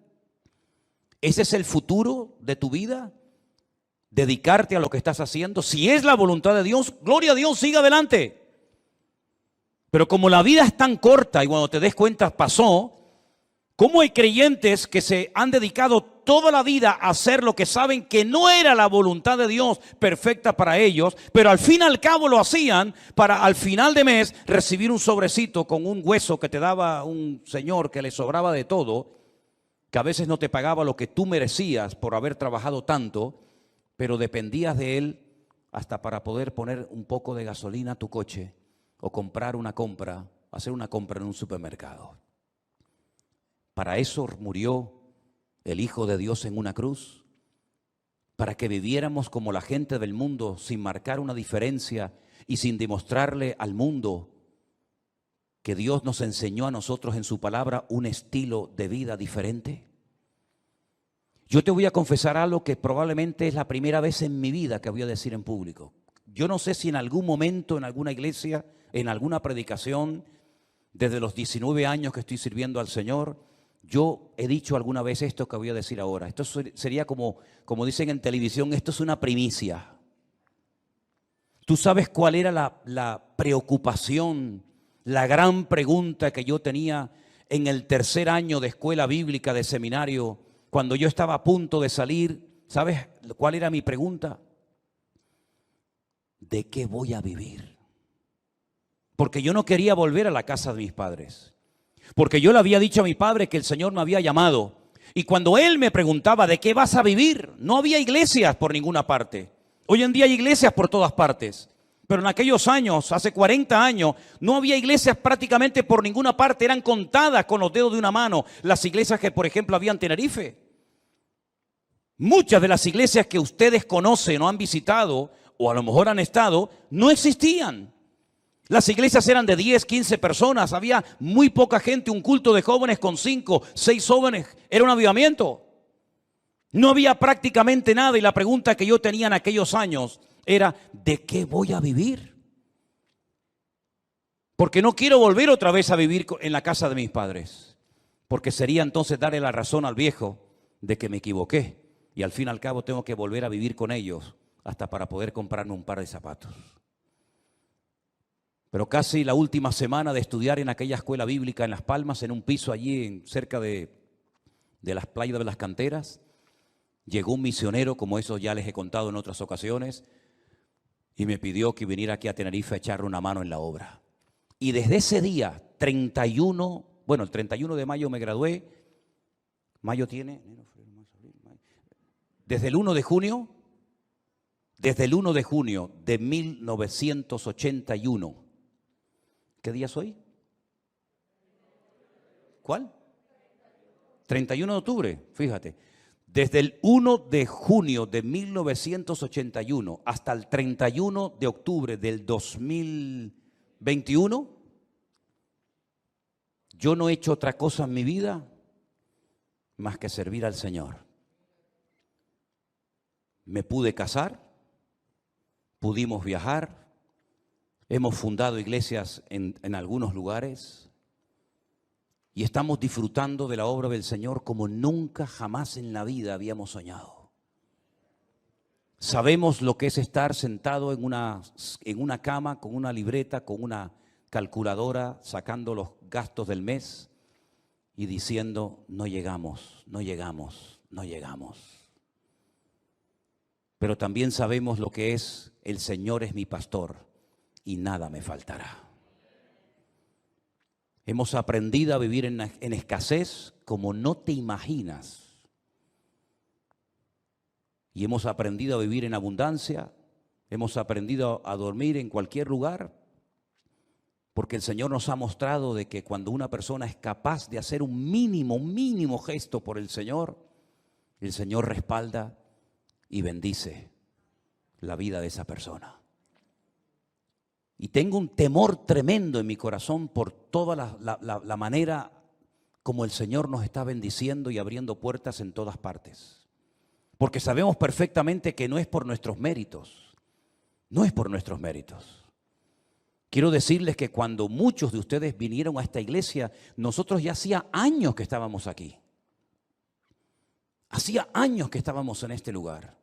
¿Ese es el futuro de tu vida? ¿Dedicarte a lo que estás haciendo? Si es la voluntad de Dios, gloria a Dios, siga adelante. Pero como la vida es tan corta y cuando te des cuenta pasó, ¿cómo hay creyentes que se han dedicado toda la vida a hacer lo que saben que no era la voluntad de Dios perfecta para ellos, pero al fin y al cabo lo hacían para al final de mes recibir un sobrecito con un hueso que te daba un señor que le sobraba de todo, que a veces no te pagaba lo que tú merecías por haber trabajado tanto, pero dependías de él hasta para poder poner un poco de gasolina a tu coche o comprar una compra, hacer una compra en un supermercado? Para eso murió el Hijo de Dios en una cruz, para que viviéramos como la gente del mundo, sin marcar una diferencia y sin demostrarle al mundo que Dios nos enseñó a nosotros en su palabra un estilo de vida diferente. Yo te voy a confesar algo que probablemente es la primera vez en mi vida que voy a decir en público. Yo no sé si en algún momento, en alguna iglesia, en alguna predicación, desde los 19 años que estoy sirviendo al Señor, yo he dicho alguna vez esto que voy a decir ahora. Esto sería como dicen en televisión, esto es una primicia. ¿Tú sabes cuál era la preocupación, la gran pregunta que yo tenía en el tercer año de escuela bíblica, de seminario, cuando yo estaba a punto de salir? ¿Sabes cuál era mi pregunta? ¿De qué voy a vivir? Porque yo no quería volver a la casa de mis padres. Porque yo le había dicho a mi padre que el Señor me había llamado. Y cuando él me preguntaba, ¿de qué vas a vivir? No había iglesias por ninguna parte. Hoy en día hay iglesias por todas partes. Pero en aquellos años, hace 40 años, no había iglesias prácticamente por ninguna parte. Eran contadas con los dedos de una mano las iglesias que, por ejemplo, había en Tenerife. Muchas de las iglesias que ustedes conocen o han visitado, o a lo mejor han estado, no existían. Las iglesias eran de 10, 15 personas, había muy poca gente, un culto de jóvenes con 5, 6 jóvenes, era un avivamiento. No había prácticamente nada y la pregunta que yo tenía en aquellos años era, ¿de qué voy a vivir? Porque no quiero volver otra vez a vivir en la casa de mis padres, porque sería entonces darle la razón al viejo de que me equivoqué y al fin y al cabo tengo que volver a vivir con ellos hasta para poder comprarme un par de zapatos. Pero casi la última semana de estudiar en aquella escuela bíblica en Las Palmas, en un piso allí cerca de las playas de las canteras, llegó un misionero, como eso ya les he contado en otras ocasiones, y me pidió que viniera aquí a Tenerife a echarle una mano en la obra. Y desde ese día, el 31 de mayo me gradué, mayo tiene, desde el 1 de junio de 1981, ¿qué día es hoy? ¿Cuál? 31 de octubre, fíjate. Desde el 1 de junio de 1981 hasta el 31 de octubre del 2021, yo no he hecho otra cosa en mi vida más que servir al Señor. Me pude casar, pudimos viajar, hemos fundado iglesias en algunos lugares y estamos disfrutando de la obra del Señor como nunca jamás en la vida habíamos soñado. Sabemos lo que es estar sentado en una cama con una libreta, con una calculadora, sacando los gastos del mes y diciendo, no llegamos, no llegamos, no llegamos. Pero también sabemos lo que es, el Señor es mi pastor y nada me faltará. Hemos aprendido a vivir en escasez como no te imaginas. Y hemos aprendido a vivir en abundancia, hemos aprendido a dormir en cualquier lugar, porque el Señor nos ha mostrado de que cuando una persona es capaz de hacer un mínimo gesto por el Señor respalda y bendice la vida de esa persona. Y tengo un temor tremendo en mi corazón por toda la manera como el Señor nos está bendiciendo y abriendo puertas en todas partes. Porque sabemos perfectamente que no es por nuestros méritos, no es por nuestros méritos. Quiero decirles que cuando muchos de ustedes vinieron a esta iglesia, nosotros ya hacía años que estábamos aquí. Hacía años que estábamos en este lugar.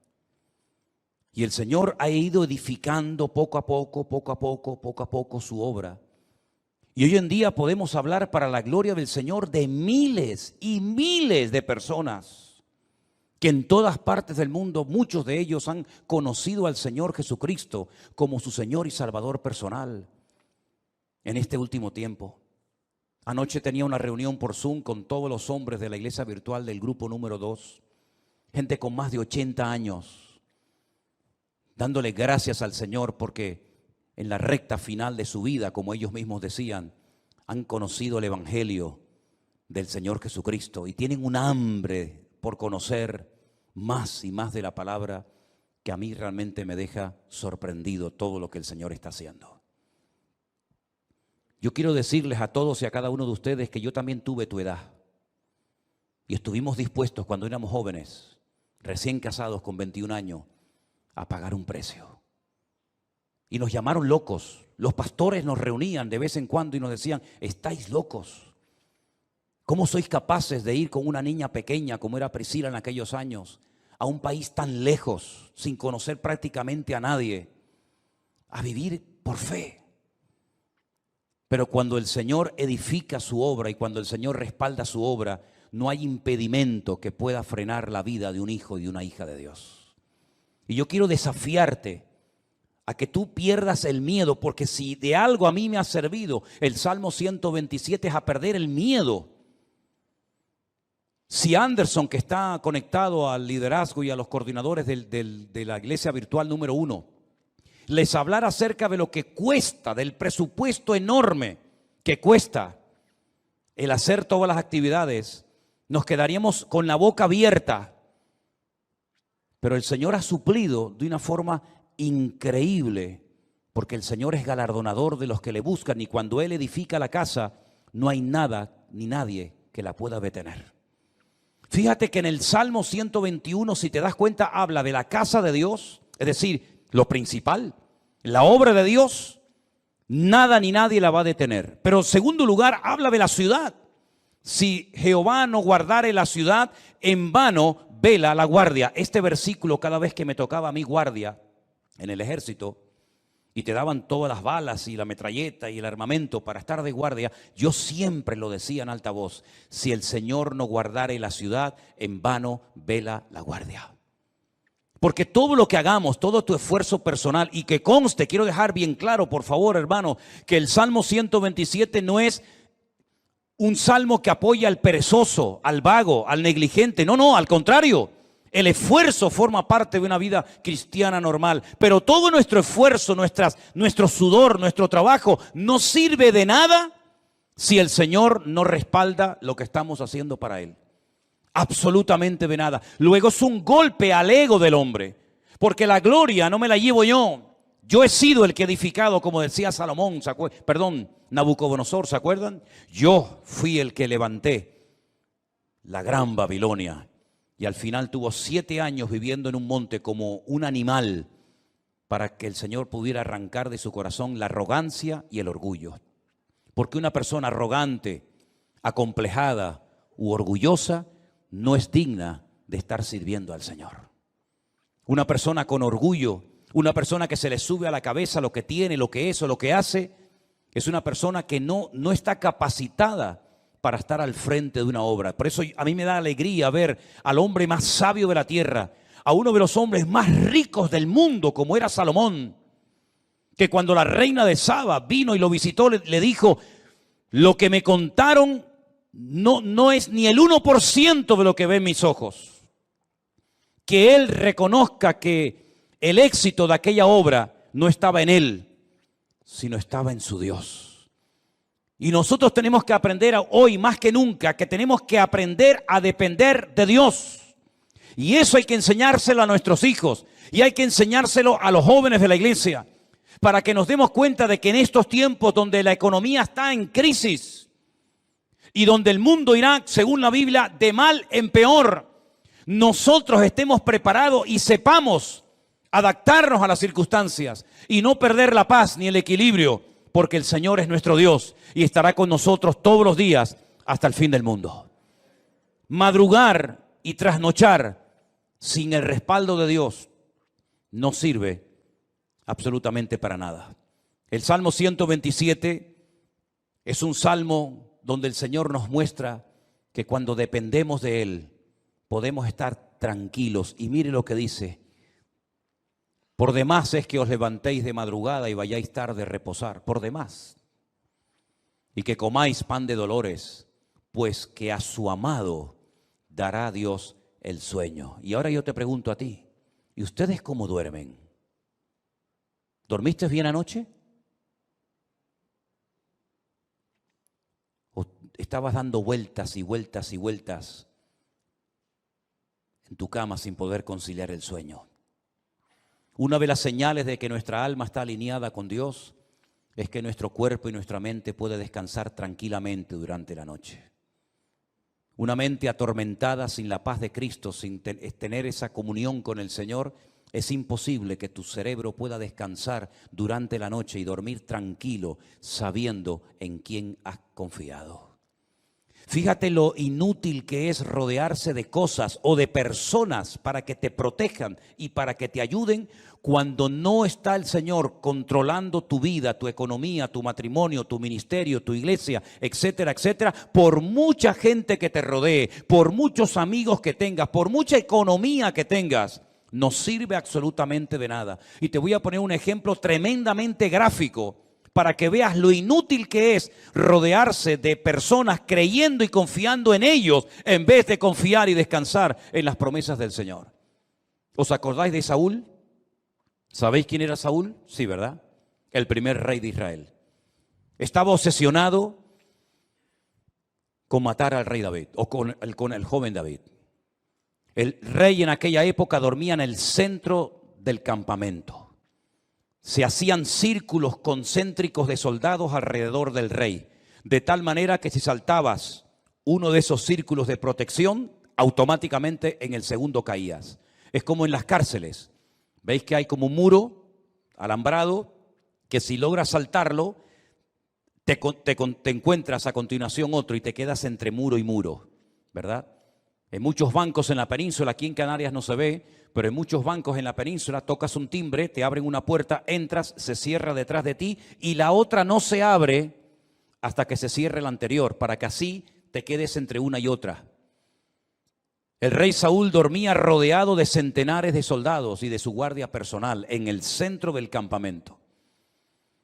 Y el Señor ha ido edificando poco a poco su obra. Y hoy en día podemos hablar para la gloria del Señor de miles y miles de personas que en todas partes del mundo, muchos de ellos han conocido al Señor Jesucristo como su Señor y Salvador personal en este último tiempo. Anoche tenía una reunión por Zoom con todos los hombres de la iglesia virtual del grupo número 2, gente con más de 80 años. Dándole gracias al Señor porque en la recta final de su vida, como ellos mismos decían, han conocido el Evangelio del Señor Jesucristo y tienen un hambre por conocer más y más de la palabra que a mí realmente me deja sorprendido todo lo que el Señor está haciendo. Yo quiero decirles a todos y a cada uno de ustedes que yo también tuve tu edad y estuvimos dispuestos cuando éramos jóvenes, recién casados con 21 años, a pagar un precio. Y nos llamaron locos. Los pastores nos reunían de vez en cuando y nos decían, estáis locos. ¿Cómo sois capaces de ir con una niña pequeña como era Priscila en aquellos años a un país tan lejos, sin conocer prácticamente a nadie, a vivir por fe? Pero cuando el Señor edifica su obra y cuando el Señor respalda su obra, no hay impedimento que pueda frenar la vida de un hijo y de una hija de Dios. Y yo quiero desafiarte a que tú pierdas el miedo, porque si de algo a mí me ha servido el Salmo 127 es a perder el miedo. Si Anderson, que está conectado al liderazgo y a los coordinadores de la iglesia virtual número 1, les hablara acerca de lo que cuesta, del presupuesto enorme que cuesta el hacer todas las actividades, nos quedaríamos con la boca abierta. Pero el Señor ha suplido de una forma increíble, porque el Señor es galardonador de los que le buscan y cuando Él edifica la casa, no hay nada ni nadie que la pueda detener. Fíjate que en el Salmo 121, si te das cuenta, habla de la casa de Dios, es decir, lo principal, la obra de Dios, nada ni nadie la va a detener. Pero en segundo lugar, habla de la ciudad. Si Jehová no guardare la ciudad, en vano vela la guardia. Este versículo, cada vez que me tocaba a mí guardia en el ejército y te daban todas las balas y la metralleta y el armamento para estar de guardia, yo siempre lo decía en alta voz: si el Señor no guardare la ciudad, en vano vela la guardia. Porque todo lo que hagamos, todo tu esfuerzo personal, y que conste, quiero dejar bien claro, por favor, hermano, que el Salmo 127 no es un salmo que apoya al perezoso, al vago, al negligente. No, al contrario. El esfuerzo forma parte de una vida cristiana normal. Pero todo nuestro esfuerzo, nuestro sudor, nuestro trabajo no sirve de nada si el Señor no respalda lo que estamos haciendo para Él. Absolutamente de nada. Luego es un golpe al ego del hombre, porque la gloria no me la llevo yo. Yo he sido el que he edificado, como decía Salomón, Nabucodonosor, ¿se acuerdan? Yo fui el que levanté la gran Babilonia. Y al final tuvo 7 años viviendo en un monte como un animal, para que el Señor pudiera arrancar de su corazón la arrogancia y el orgullo. Porque una persona arrogante, acomplejada u orgullosa no es digna de estar sirviendo al Señor. Una persona con orgullo, una persona que se le sube a la cabeza lo que tiene, lo que es o lo que hace, es una persona que no está capacitada para estar al frente de una obra. Por eso a mí me da alegría ver al hombre más sabio de la tierra, a uno de los hombres más ricos del mundo, como era Salomón, que cuando la reina de Saba vino y lo visitó, le dijo: lo que me contaron no es ni el 1% de lo que ven mis ojos. Que él reconozca que el éxito de aquella obra no estaba en él, sino estaba en su Dios. Y nosotros tenemos que aprender hoy más que nunca que tenemos que aprender a depender de Dios. Y eso hay que enseñárselo a nuestros hijos y hay que enseñárselo a los jóvenes de la iglesia, para que nos demos cuenta de que en estos tiempos donde la economía está en crisis y donde el mundo irá, según la Biblia, de mal en peor, nosotros estemos preparados y sepamos adaptarnos a las circunstancias y no perder la paz ni el equilibrio, porque el Señor es nuestro Dios y estará con nosotros todos los días hasta el fin del mundo. Madrugar y trasnochar sin el respaldo de Dios no sirve absolutamente para nada. El Salmo 127 es un salmo donde el Señor nos muestra que cuando dependemos de Él podemos estar tranquilos. Y mire lo que dice: por demás es que os levantéis de madrugada y vayáis tarde a reposar, por demás. Y que comáis pan de dolores, pues que a su amado dará Dios el sueño. Y ahora yo te pregunto a ti, ¿y ustedes cómo duermen? ¿Dormiste bien anoche? ¿O estabas dando vueltas y vueltas y vueltas en tu cama sin poder conciliar el sueño? Una de las señales de que nuestra alma está alineada con Dios es que nuestro cuerpo y nuestra mente puede descansar tranquilamente durante la noche. Una mente atormentada sin la paz de Cristo, sin tener esa comunión con el Señor, es imposible que tu cerebro pueda descansar durante la noche y dormir tranquilo, sabiendo en quién has confiado. Fíjate lo inútil que es rodearse de cosas o de personas para que te protejan y para que te ayuden cuando no está el Señor controlando tu vida, tu economía, tu matrimonio, tu ministerio, tu iglesia, etcétera, etcétera. Por mucha gente que te rodee, por muchos amigos que tengas, por mucha economía que tengas, no sirve absolutamente de nada. Y te voy a poner un ejemplo tremendamente gráfico para que veas lo inútil que es rodearse de personas creyendo y confiando en ellos en vez de confiar y descansar en las promesas del Señor. ¿Os acordáis de Saúl? ¿Sabéis quién era Saúl? Sí, ¿verdad? El primer rey de Israel. Estaba obsesionado con matar al rey David o con el joven David. El rey en aquella época dormía en el centro del campamento. Se hacían círculos concéntricos de soldados alrededor del rey, de tal manera que si saltabas uno de esos círculos de protección, automáticamente en el segundo caías. Es como en las cárceles. ¿Veis que hay como un muro alambrado que si logras saltarlo, te encuentras a continuación otro y te quedas entre muro y muro, ¿verdad? En muchos bancos en la península, aquí en Canarias no se ve, pero en muchos bancos en la península tocas un timbre, te abren una puerta, entras, se cierra detrás de ti y la otra no se abre hasta que se cierre la anterior, para que así te quedes entre una y otra. El rey Saúl dormía rodeado de centenares de soldados y de su guardia personal en el centro del campamento.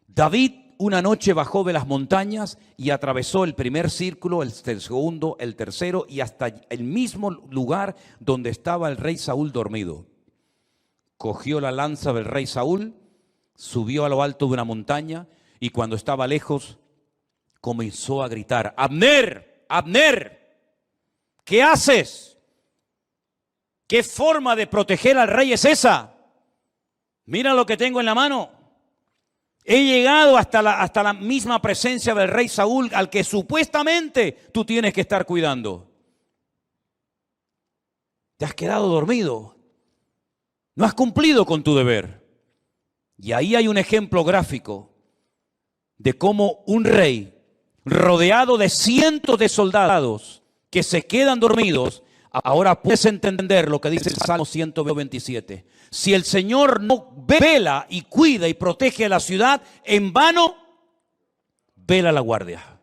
David una noche bajó de las montañas y atravesó el primer círculo, el segundo, el tercero y hasta el mismo lugar donde estaba el rey Saúl dormido. Cogió la lanza del rey Saúl, subió a lo alto de una montaña y cuando estaba lejos, comenzó a gritar: Abner, Abner, ¿qué haces? ¿Qué forma de proteger al rey es esa? Mira lo que tengo en la mano. He llegado hasta la misma presencia del rey Saúl, al que supuestamente tú tienes que estar cuidando. Te has quedado dormido. No has cumplido con tu deber. Y ahí hay un ejemplo gráfico de cómo un rey rodeado de cientos de soldados que se quedan dormidos. Ahora puedes entender lo que dice el Salmo 127. Si el Señor no vela y cuida y protege a la ciudad, en vano vela la guardia.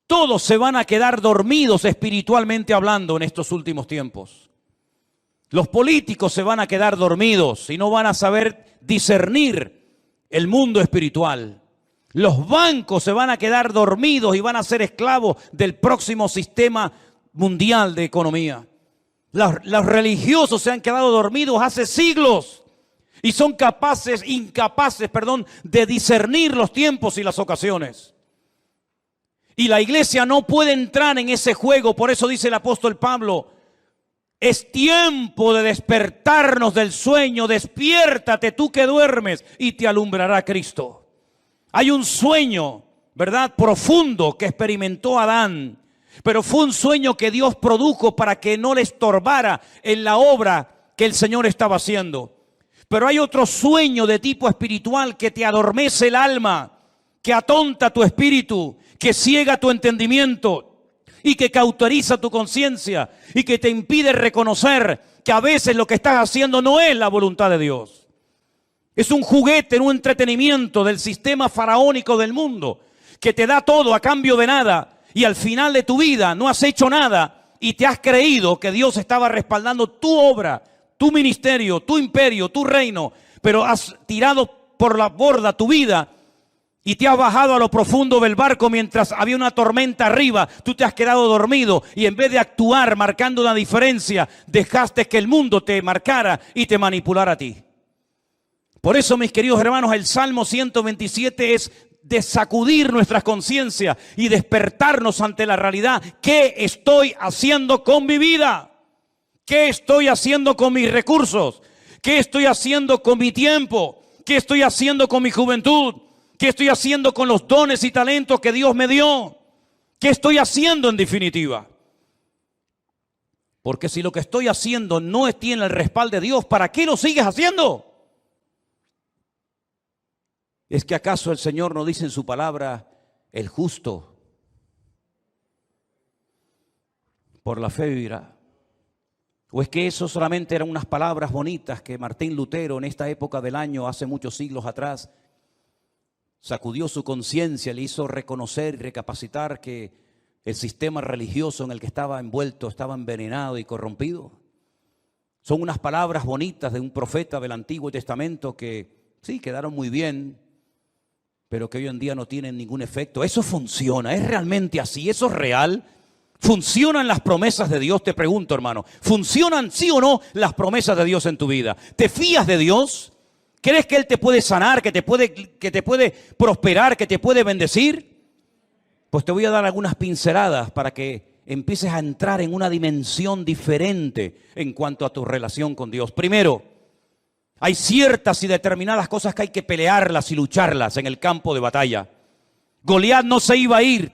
Todos se van a quedar dormidos espiritualmente hablando en estos últimos tiempos. Los políticos se van a quedar dormidos y no van a saber discernir el mundo espiritual. Los bancos se van a quedar dormidos y van a ser esclavos del próximo sistema mundial de economía. Los religiosos se han quedado dormidos hace siglos y son incapaces de discernir los tiempos y las ocasiones. Y la iglesia no puede entrar en ese juego. Por eso dice el apóstol Pablo: es tiempo de despertarnos del sueño. Despiértate tú que duermes y te alumbrará Cristo. Hay un sueño, ¿verdad?, profundo que experimentó Adán. Pero fue un sueño que Dios produjo para que no le estorbara en la obra que el Señor estaba haciendo. Pero hay otro sueño de tipo espiritual que te adormece el alma, que atonta tu espíritu, que ciega tu entendimiento y que cauteriza tu conciencia y que te impide reconocer que a veces lo que estás haciendo no es la voluntad de Dios. Es un juguete, un entretenimiento del sistema faraónico del mundo que te da todo a cambio de nada. Y al final de tu vida no has hecho nada y te has creído que Dios estaba respaldando tu obra, tu ministerio, tu imperio, tu reino, pero has tirado por la borda tu vida y te has bajado a lo profundo del barco mientras había una tormenta arriba. Tú te has quedado dormido y en vez de actuar marcando una diferencia, dejaste que el mundo te marcara y te manipulara a ti. Por eso, mis queridos hermanos, el Salmo 127 es de sacudir nuestras conciencias y despertarnos ante la realidad. ¿Qué estoy haciendo con mi vida? ¿Qué estoy haciendo con mis recursos? ¿Qué estoy haciendo con mi tiempo? ¿Qué estoy haciendo con mi juventud? ¿Qué estoy haciendo con los dones y talentos que Dios me dio? ¿Qué estoy haciendo en definitiva? Porque si lo que estoy haciendo no tiene el respaldo de Dios, ¿para qué lo sigues haciendo? ¿Es que acaso el Señor no dice en su palabra: el justo por la fe vivirá? ¿O es que eso solamente eran unas palabras bonitas que Martín Lutero en esta época del año, hace muchos siglos atrás, sacudió su conciencia, le hizo reconocer y recapacitar que el sistema religioso en el que estaba envuelto estaba envenenado y corrompido? Son unas palabras bonitas de un profeta del Antiguo Testamento que sí, quedaron muy bien, pero que hoy en día no tienen ningún efecto. Eso funciona, es realmente así, eso es real. ¿Funcionan las promesas de Dios? Te pregunto, hermano. ¿Funcionan sí o no las promesas de Dios en tu vida? ¿Te fías de Dios? ¿Crees que Él te puede sanar, que te puede prosperar, que te puede bendecir? Pues te voy a dar algunas pinceladas para que empieces a entrar en una dimensión diferente en cuanto a tu relación con Dios. Primero, hay ciertas y determinadas cosas que hay que pelearlas y lucharlas en el campo de batalla. Goliat no se iba a ir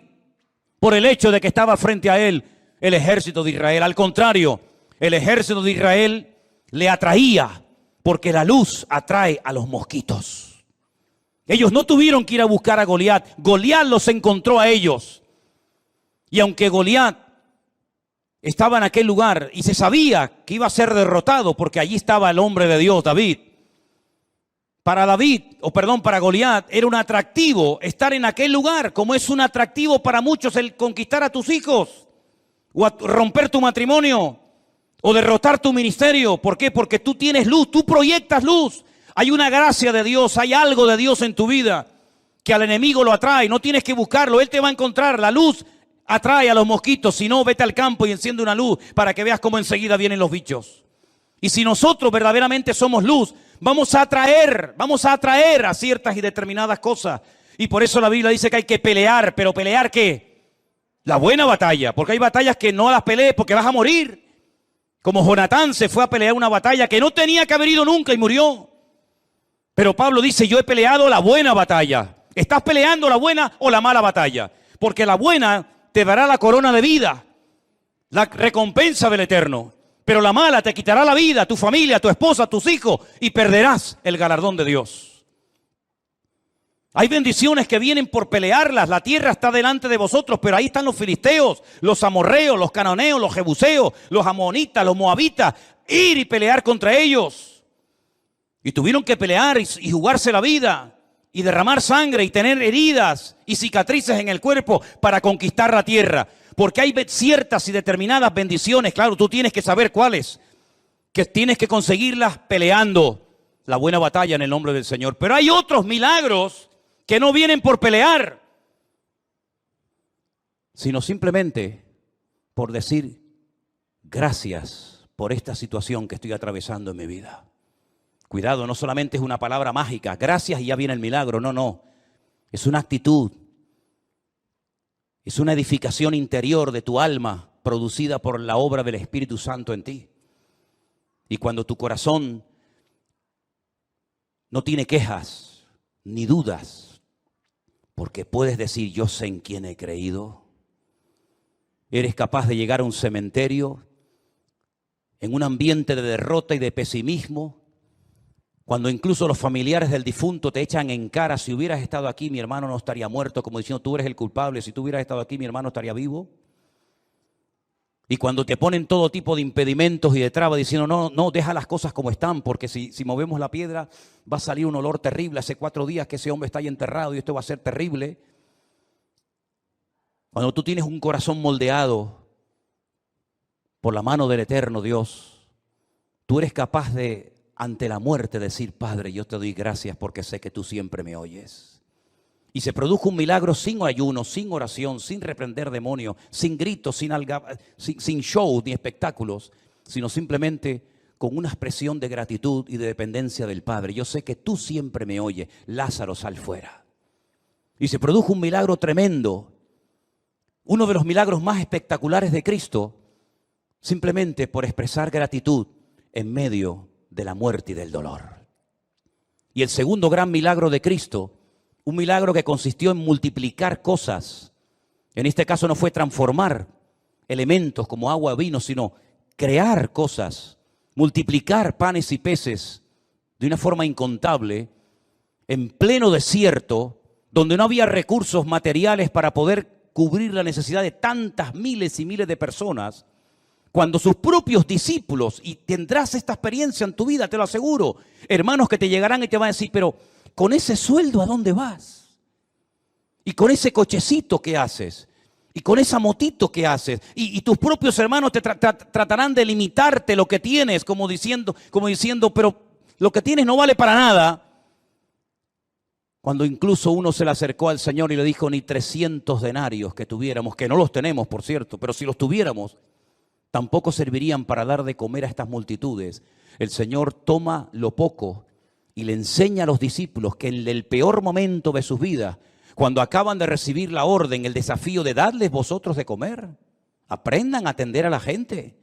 por el hecho de que estaba frente a él el ejército de Israel. Al contrario, el ejército de Israel le atraía, porque la luz atrae a los mosquitos. Ellos no tuvieron que ir a buscar a Goliat. Goliat los encontró a ellos. Y aunque Goliat estaba en aquel lugar y se sabía que iba a ser derrotado porque allí estaba el hombre de Dios, David. Para Goliat era un atractivo estar en aquel lugar, como es un atractivo para muchos el conquistar a tus hijos, o romper tu matrimonio, o derrotar tu ministerio. ¿Por qué? Porque tú tienes luz, tú proyectas luz. Hay una gracia de Dios, hay algo de Dios en tu vida que al enemigo lo atrae. No tienes que buscarlo, él te va a encontrar. La luz atrae a los mosquitos. Si no, vete al campo y enciende una luz para que veas cómo enseguida vienen los bichos. Y si nosotros verdaderamente somos luz, vamos a atraer a ciertas y determinadas cosas Y por eso la Biblia dice que hay que pelear, pero ¿pelear qué? La buena batalla, porque hay batallas que no las pelees porque vas a morir. Como Jonatán se fue a pelear una batalla que no tenía que haber ido nunca y murió. Pero Pablo dice, yo he peleado la buena batalla. ¿Estás peleando la buena o la mala batalla? Porque la buena te dará la corona de vida, la recompensa del eterno. Pero la mala te quitará la vida, tu familia, tu esposa, tus hijos, y perderás el galardón de Dios. Hay bendiciones que vienen por pelearlas. La tierra está delante de vosotros, pero ahí están los filisteos, los amorreos, los cananeos, los jebuseos, los amonitas, los moabitas. Ir y pelear contra ellos. Y tuvieron que pelear y jugarse la vida y derramar sangre y tener heridas y cicatrices en el cuerpo para conquistar la tierra. Porque hay ciertas y determinadas bendiciones, claro, tú tienes que saber cuáles, que tienes que conseguirlas peleando la buena batalla en el nombre del Señor. Pero hay otros milagros que no vienen por pelear, sino simplemente por decir gracias por esta situación que estoy atravesando en mi vida. Cuidado, no solamente es una palabra mágica, gracias y ya viene el milagro, no. Es una actitud, es una edificación interior de tu alma producida por la obra del Espíritu Santo en ti. Y cuando tu corazón no tiene quejas ni dudas, porque puedes decir, yo sé en quién he creído. Eres capaz de llegar a un cementerio en un ambiente de derrota y de pesimismo, cuando incluso los familiares del difunto te echan en cara, si hubieras estado aquí mi hermano no estaría muerto, como diciendo tú eres el culpable, si tú hubieras estado aquí mi hermano estaría vivo. Y cuando te ponen todo tipo de impedimentos y de trabas diciendo no, deja las cosas como están, porque si movemos la piedra va a salir un olor terrible. Hace 4 días que ese hombre está ahí enterrado y esto va a ser terrible. Cuando tú tienes un corazón moldeado por la mano del eterno Dios, tú eres capaz de, ante la muerte, decir, Padre, yo te doy gracias porque sé que tú siempre me oyes. Y se produjo un milagro sin ayuno, sin oración, sin reprender demonios, sin gritos, sin show ni espectáculos, sino simplemente con una expresión de gratitud y de dependencia del Padre. Yo sé que tú siempre me oyes, Lázaro, sal fuera. Y se produjo un milagro tremendo, uno de los milagros más espectaculares de Cristo, simplemente por expresar gratitud en medio de la muerte y del dolor. Y el segundo gran milagro de Cristo, un milagro que consistió en multiplicar cosas. En este caso no fue transformar elementos como agua o vino, sino crear cosas, multiplicar panes y peces de una forma incontable, en pleno desierto, donde no había recursos materiales para poder cubrir la necesidad de tantas miles y miles de personas. Cuando sus propios discípulos, y tendrás esta experiencia en tu vida, te lo aseguro, hermanos que te llegarán y te van a decir, pero con ese sueldo, ¿a dónde vas? Y con ese cochecito, ¿qué haces? Y con esa motito, ¿qué haces? Y tus propios hermanos te tratarán de limitarte lo que tienes, como diciendo, pero lo que tienes no vale para nada. Cuando incluso uno se le acercó al Señor y le dijo, ni 300 denarios que tuviéramos, que no los tenemos, por cierto, pero si los tuviéramos, tampoco servirían para dar de comer a estas multitudes. El Señor toma lo poco y le enseña a los discípulos que en el peor momento de sus vidas, cuando acaban de recibir la orden, el desafío de darles vosotros de comer, aprendan a atender a la gente.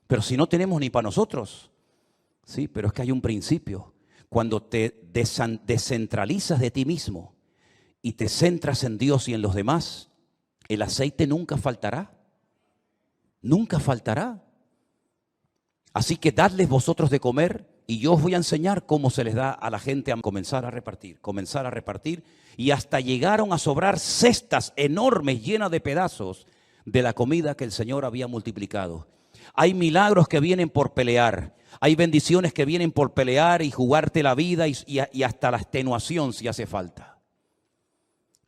Pero si no tenemos ni para nosotros. Sí, pero es que hay un principio. Cuando te descentralizas de ti mismo y te centras en Dios y en los demás, el aceite nunca faltará. Nunca faltará. Así que dadles vosotros de comer. Y yo os voy a enseñar cómo se les da a la gente a comenzar a repartir. Y hasta llegaron a sobrar cestas enormes llenas de pedazos de la comida que el Señor había multiplicado. Hay milagros que vienen por pelear. Hay bendiciones que vienen por pelear y jugarte la vida y hasta la extenuación si hace falta.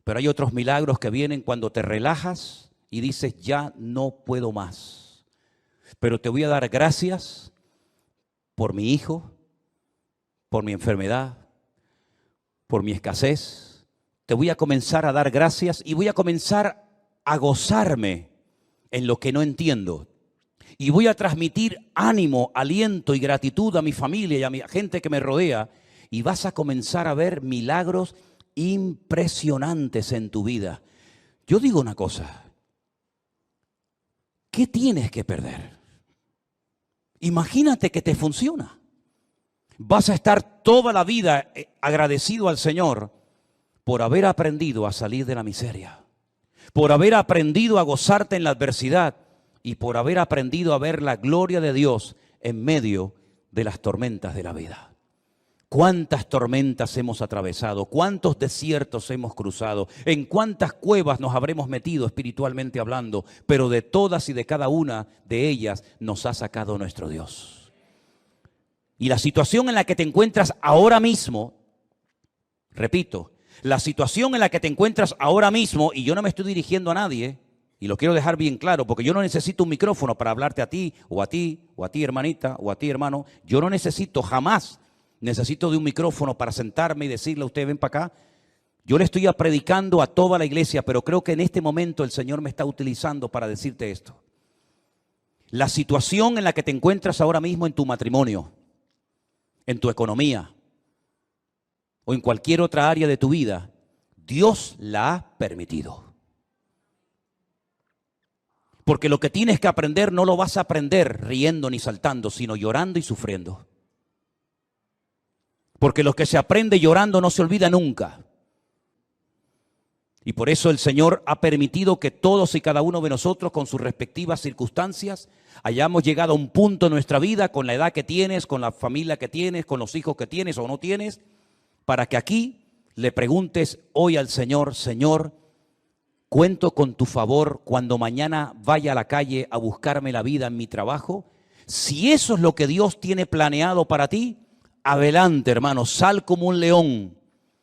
Pero hay otros milagros que vienen cuando te relajas y dices, ya no puedo más. Pero te voy a dar gracias por mi hijo, por mi enfermedad, por mi escasez. Te voy a comenzar a dar gracias y voy a comenzar a gozarme en lo que no entiendo. Y voy a transmitir ánimo, aliento y gratitud a mi familia y a mi gente que me rodea. Y vas a comenzar a ver milagros impresionantes en tu vida. Yo digo una cosa, ¿qué tienes que perder? Imagínate que te funciona. Vas a estar toda la vida agradecido al Señor por haber aprendido a salir de la miseria, por haber aprendido a gozarte en la adversidad y por haber aprendido a ver la gloria de Dios en medio de las tormentas de la vida. ¿Cuántas tormentas hemos atravesado? ¿Cuántos desiertos hemos cruzado? ¿En cuántas cuevas nos habremos metido espiritualmente hablando? Pero de todas y de cada una de ellas nos ha sacado nuestro Dios. Y la situación en la que te encuentras ahora mismo, repito, la situación en la que te encuentras ahora mismo, y yo no me estoy dirigiendo a nadie, y lo quiero dejar bien claro, porque yo no necesito un micrófono para hablarte a ti, o a ti, o a ti hermanita, o a ti hermano. Yo no necesito, jamás necesito de un micrófono para sentarme y decirle a usted, ven para acá. Yo le estoy predicando a toda la iglesia, pero creo que en este momento el Señor me está utilizando para decirte esto. La situación en la que te encuentras ahora mismo en tu matrimonio, en tu economía o en cualquier otra área de tu vida, Dios la ha permitido. Porque lo que tienes que aprender no lo vas a aprender riendo ni saltando, sino llorando y sufriendo. Porque lo que se aprende llorando no se olvida nunca. Y por eso el Señor ha permitido que todos y cada uno de nosotros, con sus respectivas circunstancias, hayamos llegado a un punto en nuestra vida, con la edad que tienes, con la familia que tienes, con los hijos que tienes o no tienes, para que aquí le preguntes hoy al Señor, Señor, cuento con tu favor cuando mañana vaya a la calle a buscarme la vida en mi trabajo. Si eso es lo que Dios tiene planeado para ti, adelante, hermano, sal como un león,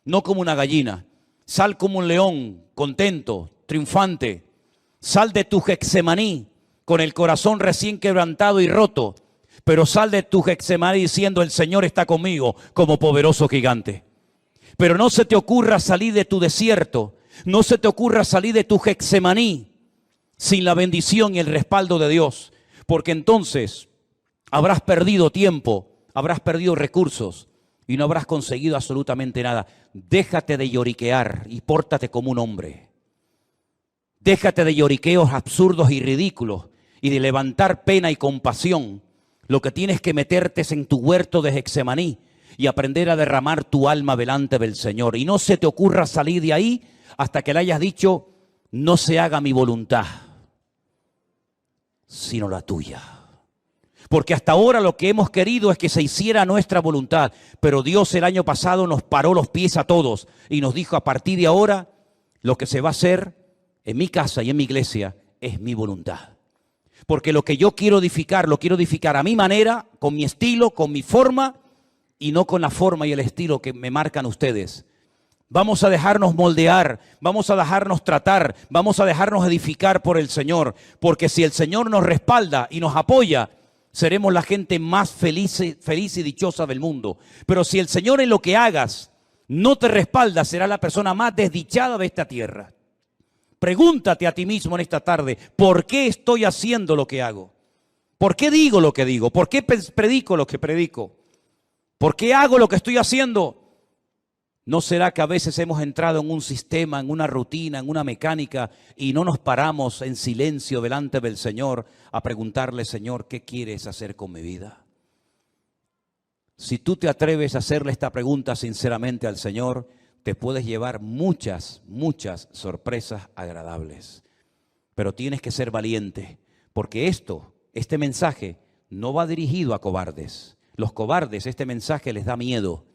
no como una gallina. Sal como un león, contento, triunfante. Sal de tu Getsemaní con el corazón recién quebrantado y roto, pero sal de tu Getsemaní diciendo, el Señor está conmigo como poderoso gigante. Pero no se te ocurra salir de tu desierto, no se te ocurra salir de tu Getsemaní sin la bendición y el respaldo de Dios, porque entonces habrás perdido tiempo, habrás perdido recursos y no habrás conseguido absolutamente nada. Déjate de lloriquear y pórtate como un hombre. Déjate de lloriqueos absurdos y ridículos y de levantar pena y compasión. Lo que tienes que meterte es en tu huerto de Getsemaní y aprender a derramar tu alma delante del Señor. Y no se te ocurra salir de ahí hasta que le hayas dicho, no se haga mi voluntad, sino la tuya. Porque hasta ahora lo que hemos querido es que se hiciera nuestra voluntad. Pero Dios el año pasado nos paró los pies a todos y nos dijo, a partir de ahora, lo que se va a hacer en mi casa y en mi iglesia es mi voluntad. Porque lo que yo quiero edificar, lo quiero edificar a mi manera, con mi estilo, con mi forma, y no con la forma y el estilo que me marcan ustedes. Vamos a dejarnos moldear, vamos a dejarnos tratar, vamos a dejarnos edificar por el Señor. Porque si el Señor nos respalda y nos apoya, seremos la gente más feliz y dichosa del mundo. Pero si el Señor en lo que hagas no te respalda, será la persona más desdichada de esta tierra. Pregúntate a ti mismo en esta tarde, ¿por qué estoy haciendo lo que hago? ¿Por qué digo lo que digo? ¿Por qué predico lo que predico? ¿Por qué hago lo que estoy haciendo? ¿No será que a veces hemos entrado en un sistema, en una rutina, en una mecánica y no nos paramos en silencio delante del Señor a preguntarle, Señor, ¿qué quieres hacer con mi vida? Si tú te atreves a hacerle esta pregunta sinceramente al Señor, te puedes llevar muchas sorpresas agradables. Pero tienes que ser valiente, porque este mensaje no va dirigido a cobardes. Los cobardes, este mensaje les da miedo.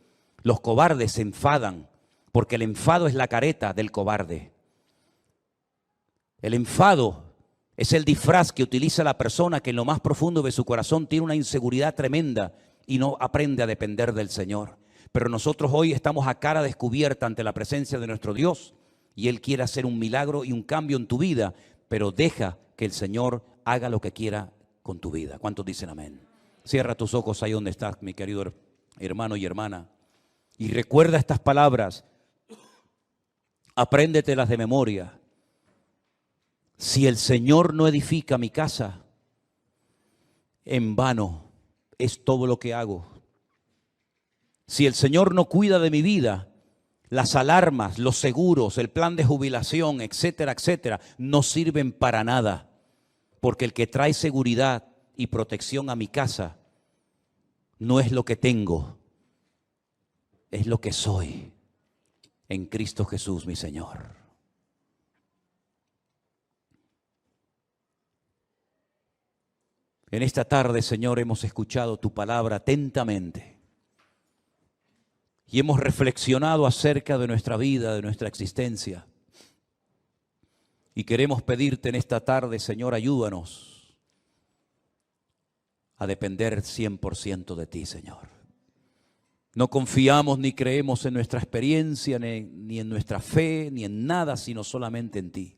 Los cobardes se enfadan, porque el enfado es la careta del cobarde. El enfado es el disfraz que utiliza la persona que en lo más profundo de su corazón tiene una inseguridad tremenda y no aprende a depender del Señor. Pero nosotros hoy estamos a cara descubierta ante la presencia de nuestro Dios y Él quiere hacer un milagro y un cambio en tu vida, pero deja que el Señor haga lo que quiera con tu vida. ¿Cuántos dicen amén? Cierra tus ojos ahí donde estás, mi querido hermano y hermana. Y recuerda estas palabras, apréndetelas de memoria. Si el Señor no edifica mi casa, en vano es todo lo que hago. Si el Señor no cuida de mi vida, Las alarmas, los seguros, el plan de jubilación, etcétera, etcétera, no sirven para nada. Porque el que trae seguridad y protección a mi casa no es lo que tengo, es lo que soy en Cristo Jesús, mi Señor. En esta tarde, Señor, hemos escuchado tu palabra atentamente. Y hemos reflexionado acerca de nuestra vida, de nuestra existencia. Y queremos pedirte en esta tarde, Señor, ayúdanos a depender 100% de ti, Señor. No confiamos ni creemos en nuestra experiencia, ni en nuestra fe, ni en nada, sino solamente en ti.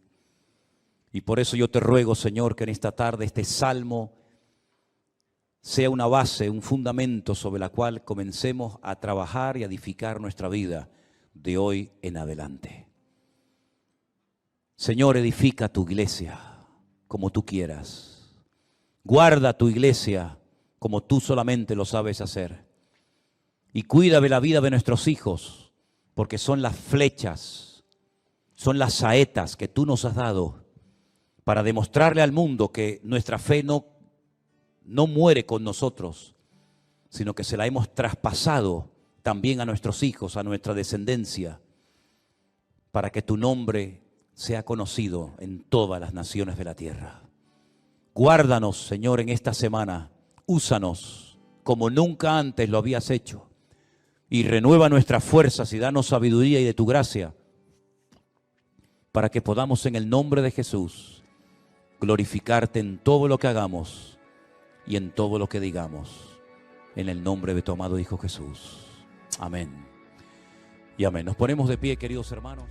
Y por eso yo te ruego, Señor, que en esta tarde este salmo sea una base, un fundamento sobre la cual comencemos a trabajar y a edificar nuestra vida de hoy en adelante. Señor, edifica tu iglesia como tú quieras. Guarda tu iglesia como tú solamente lo sabes hacer. Y cuida de la vida de nuestros hijos, porque son las flechas, son las saetas que tú nos has dado para demostrarle al mundo que nuestra fe no muere con nosotros, sino que se la hemos traspasado también a nuestros hijos, a nuestra descendencia, para que tu nombre sea conocido en todas las naciones de la tierra. Guárdanos, Señor, en esta semana. Úsanos como nunca antes lo habías hecho. Y renueva nuestras fuerzas y danos sabiduría y de tu gracia, para que podamos en el nombre de Jesús glorificarte en todo lo que hagamos y en todo lo que digamos, en el nombre de tu amado Hijo Jesús. Amén y amén. Nos ponemos de pie, queridos hermanos.